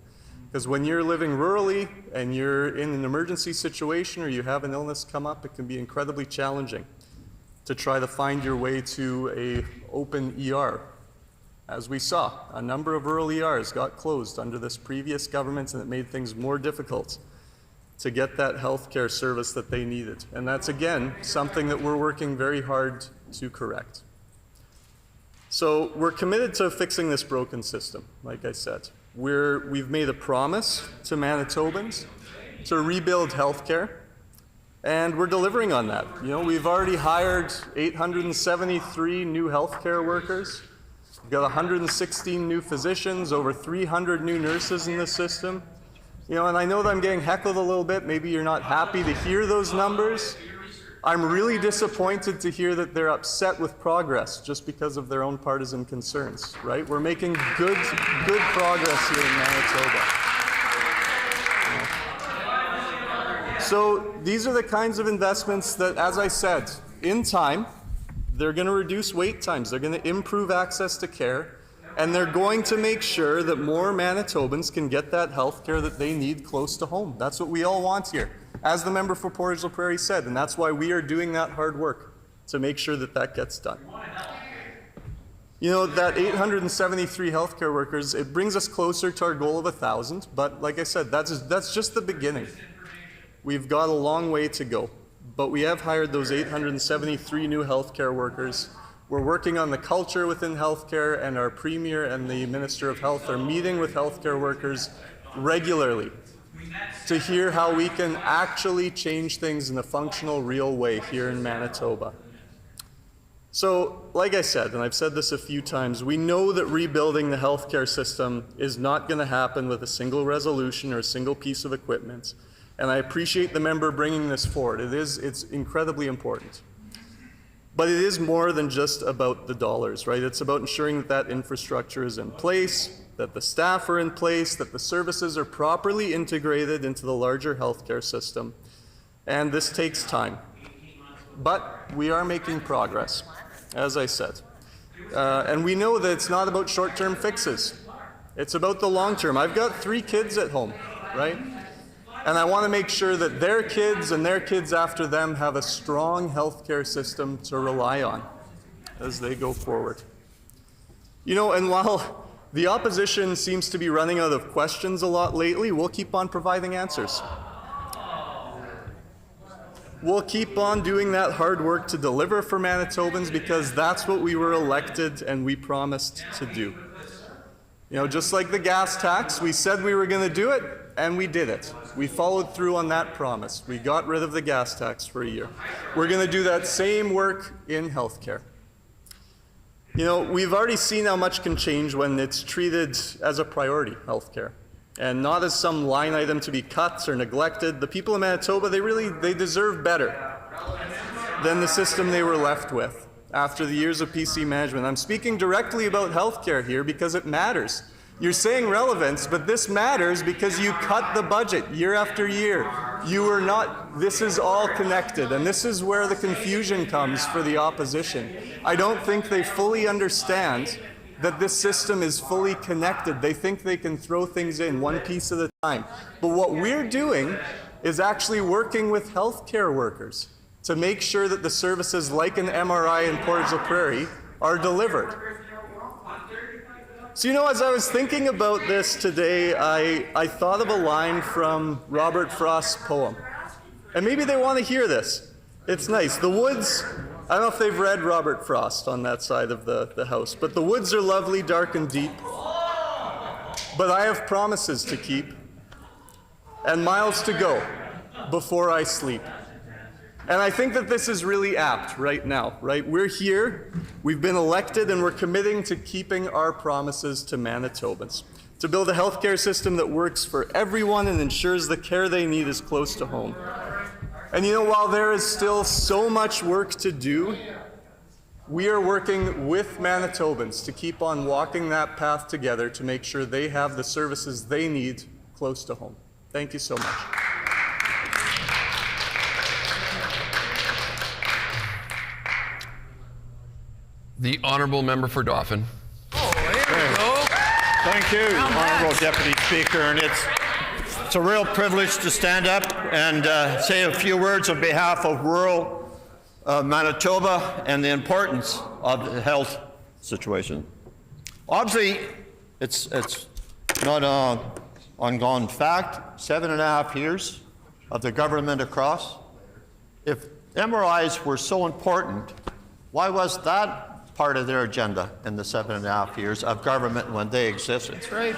Because when you're living rurally and you're in an emergency situation or you have an illness come up, it can be incredibly challenging to try to find your way to an open ER. As we saw, a number of rural ERs got closed under this previous government, and it made things more difficult to get that healthcare service that they needed. And that's, again, something that we're working very hard to correct. So we're committed to fixing this broken system, like I said. We've made a promise to Manitobans to rebuild healthcare, and we're delivering on that. You know, we've already hired 873 new healthcare workers. We've got 116 new physicians, over 300 new nurses in the system. You know, and I know that I'm getting heckled a little bit. Maybe you're not happy to hear those numbers. I'm really disappointed to hear that they're upset with progress just because of their own partisan concerns, right? We're making good progress here in Manitoba. So these are the kinds of investments that, as I said, in time, they're going to reduce wait times. They're going to improve access to care. And they're going to make sure that more Manitobans can get that health care that they need close to home. That's what we all want here, as the member for Portage-la Prairie said, and that's why we are doing that hard work to make sure that that gets done. You know, that 873 healthcare workers, it brings us closer to our goal of 1,000, but like I said, that's just the beginning. We've got a long way to go, but we have hired those 873 new healthcare workers. We're working on the culture within healthcare, and our Premier and the Minister of Health are meeting with healthcare workers regularly to hear how we can actually change things in a functional, real way here in Manitoba. So, like I said, and I've said this a few times, we know that rebuilding the healthcare system is not going to happen with a single resolution or a single piece of equipment. And I appreciate the member bringing this forward. It's incredibly important. But it is more than just about the dollars, right? It's about ensuring that that infrastructure is in place, that the staff are in place, that the services are properly integrated into the larger healthcare system. And this takes time. But we are making progress, as I said. And we know that it's not about short-term fixes. It's about the long term. I've got 3 kids at home, right? And I want to make sure that their kids and their kids after them have a strong healthcare system to rely on as they go forward. You know, and while the opposition seems to be running out of questions a lot lately, we'll keep on providing answers. We'll keep on doing that hard work to deliver for Manitobans, because that's what we were elected and we promised to do. You know, just like the gas tax, we said we were going to do it, and we did it. We followed through on that promise. We got rid of the gas tax for a year. We're going to do that same work in healthcare. You know, we've already seen how much can change when it's treated as a priority, healthcare, and not as some line item to be cut or neglected. The people of Manitoba, they deserve better than the system they were left with after the years of PC management. I'm speaking directly about healthcare here because it matters. You're saying relevance, but this matters because you cut the budget year after year. You are not, this is all connected, and this is where the confusion comes for the opposition. I don't think they fully understand that this system is fully connected. They think they can throw things in one piece at a time. But what we're doing is actually working with healthcare workers to make sure that the services like an MRI in Portage la Prairie are delivered. So, you know, as I was thinking about this today, I thought of a line from Robert Frost's poem. And maybe they want to hear this. It's nice. The woods, I don't know if they've read Robert Frost on that side of the house, but the woods are lovely, dark and deep. But I have promises to keep and miles to go before I sleep. And I think that this is really apt right now, right? We're here, we've been elected, and we're committing to keeping our promises to Manitobans, to build a healthcare system that works for everyone and ensures the care they need is close to home. And you know, while there is still so much work to do, we are working with Manitobans to keep on walking that path together to make sure they have the services they need close to home. Thank you so much. The Honourable Member for Dauphin. Thank you, Honourable Deputy Speaker, and it's a real privilege to stand up and say a few words on behalf of rural Manitoba and the importance of the health situation. Obviously, it's not an ongoing fact, 7.5 years of the government across. If MRIs were so important, why was that part of their agenda in the 7.5 years of government when they existed? That's right.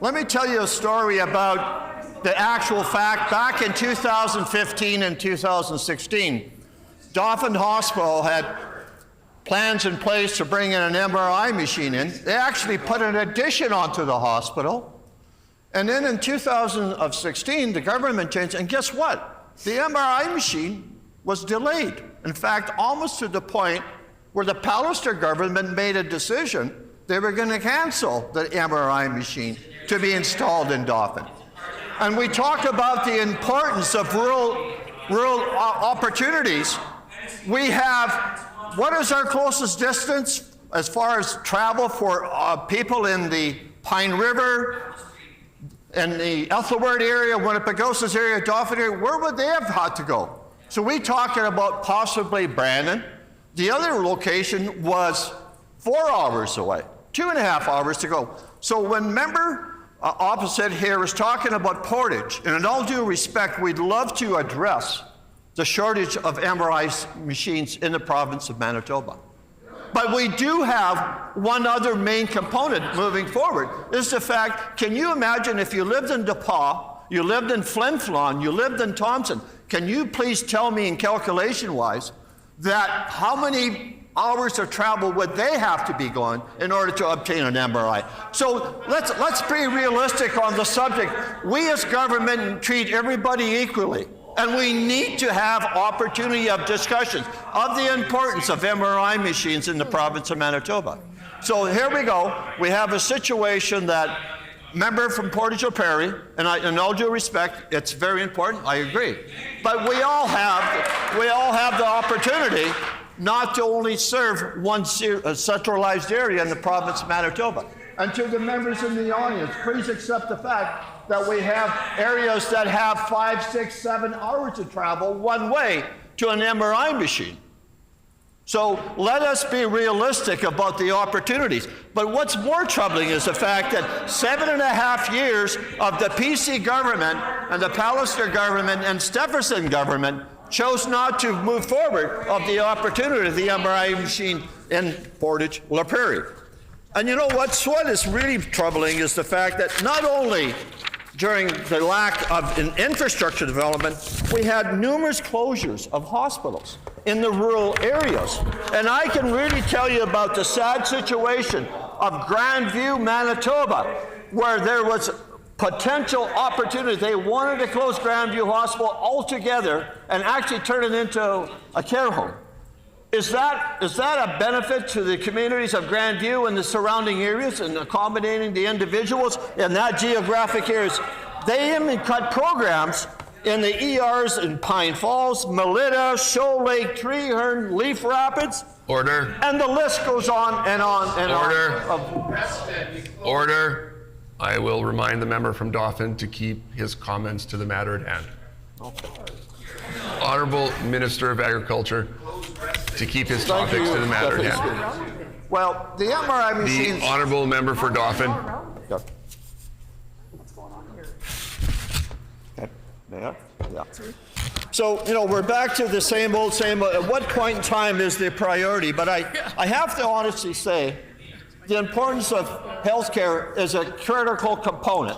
Let me tell you a story about the actual fact. Back in 2015 and 2016, Dauphin Hospital had plans in place to bring in an MRI machine in. They actually put an addition onto the hospital. And then in 2016, the government changed, and guess what? The MRI machine was delayed. In fact, almost to the point where the Pallister government made a decision they were going to cancel the MRI machine to be installed in Dauphin. And we talk about the importance of rural opportunities. We have, what is our closest distance as far as travel for people in the Pine River, in the Ethelward area, Winnipegosis area, Dauphin area? Where would they have had to go? So we're talking about possibly Brandon. The other location was 4 hours away, 2.5 hours to go. So when member opposite here is talking about Portage, and in all due respect, we'd love to address the shortage of MRI machines in the province of Manitoba. But we do have one other main component moving forward, is the fact, can you imagine if you lived in DePaul, you lived in Flin Flon, you lived in Thompson, can you please tell me in calculation-wise that how many hours of travel would they have to be going in order to obtain an MRI? So let's be realistic on the subject. We as government treat everybody equally, and we need to have opportunity of discussions of the importance of MRI machines in the province of Manitoba. So here we go. We have a situation that member from Portage-La Prairie, and in all due respect, it's very important, I agree. But we all have the opportunity not to only serve one centralized area in the province of Manitoba. And to the members in the audience, please accept the fact that we have areas that have 5, 6, 7 hours to travel one way to an MRI machine. So let us be realistic about the opportunities. But what's more troubling is the fact that 7.5 years of the PC government and the Pallister government and Stephenson government chose not to move forward of the opportunity of the MRI machine in Portage-La Prairie. And you know what is really troubling is the fact that not only during the lack of an infrastructure development, we had numerous closures of hospitals in the rural areas. And I can really tell you about the sad situation of Grandview, Manitoba, where there was potential opportunity. They wanted to close Grandview Hospital altogether and actually turn it into a care home. Is that a benefit to the communities of Grandview and the surrounding areas and accommodating the individuals in that geographic areas? They even cut programs in the ERs in Pine Falls, Melita, Shoal Lake, Treeherne, Leaf Rapids. Order. And the list goes on and on and Order. on. Order. I will remind the member from Dauphin to keep his comments to the matter at hand. Okay. Honourable Minister of Agriculture to keep his topics to the matter at hand. Well, the MRI machines... The Honourable Member for Dauphin. Yep. Okay. Yeah. So, you know, we're back to the same old. At what point in time is the priority? But I have to honestly say the importance of healthcare is a critical component.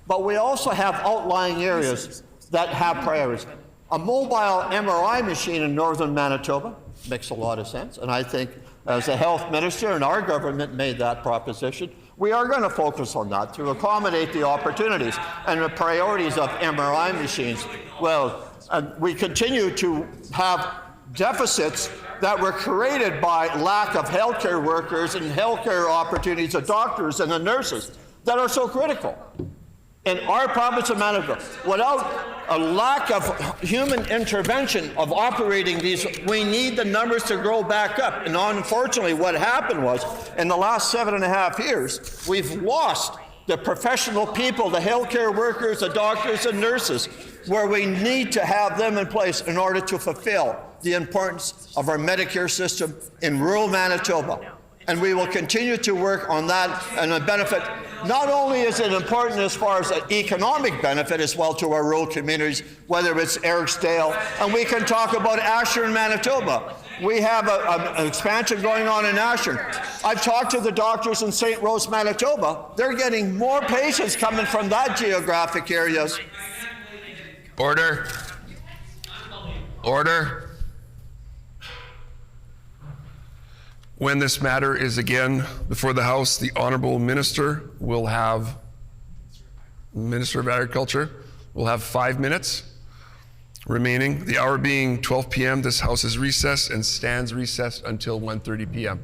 But we also have outlying areas that have priorities. A mobile MRI machine in northern Manitoba makes a lot of sense. And I think as a health minister and our government made that proposition, we are going to focus on that to accommodate the opportunities and the priorities of MRI machines. Well, we continue to have deficits that were created by lack of healthcare workers and healthcare opportunities of doctors and the nurses that are so critical. In our province of Manitoba, without a lack of human intervention of operating these, we need the numbers to grow back up. And unfortunately, what happened was, in the last 7.5 years, we've lost the professional people, the healthcare workers, the doctors and nurses, where we need to have them in place in order to fulfill the importance of our Medicare system in rural Manitoba. And we will continue to work on that and the benefit. Not only is it important as far as an economic benefit as well to our rural communities, whether it's Ericsdale, and we can talk about Asher in Manitoba. We have an expansion going on in Asher. I've talked to the doctors in St. Rose, Manitoba. They're getting more patients coming from that geographic areas. Order. Order. When this matter is again before the House, the Honourable Minister will have, Minister of Agriculture, will have 5 minutes remaining. The hour being 12 p.m., this House is recessed and stands recessed until 1:30 p.m.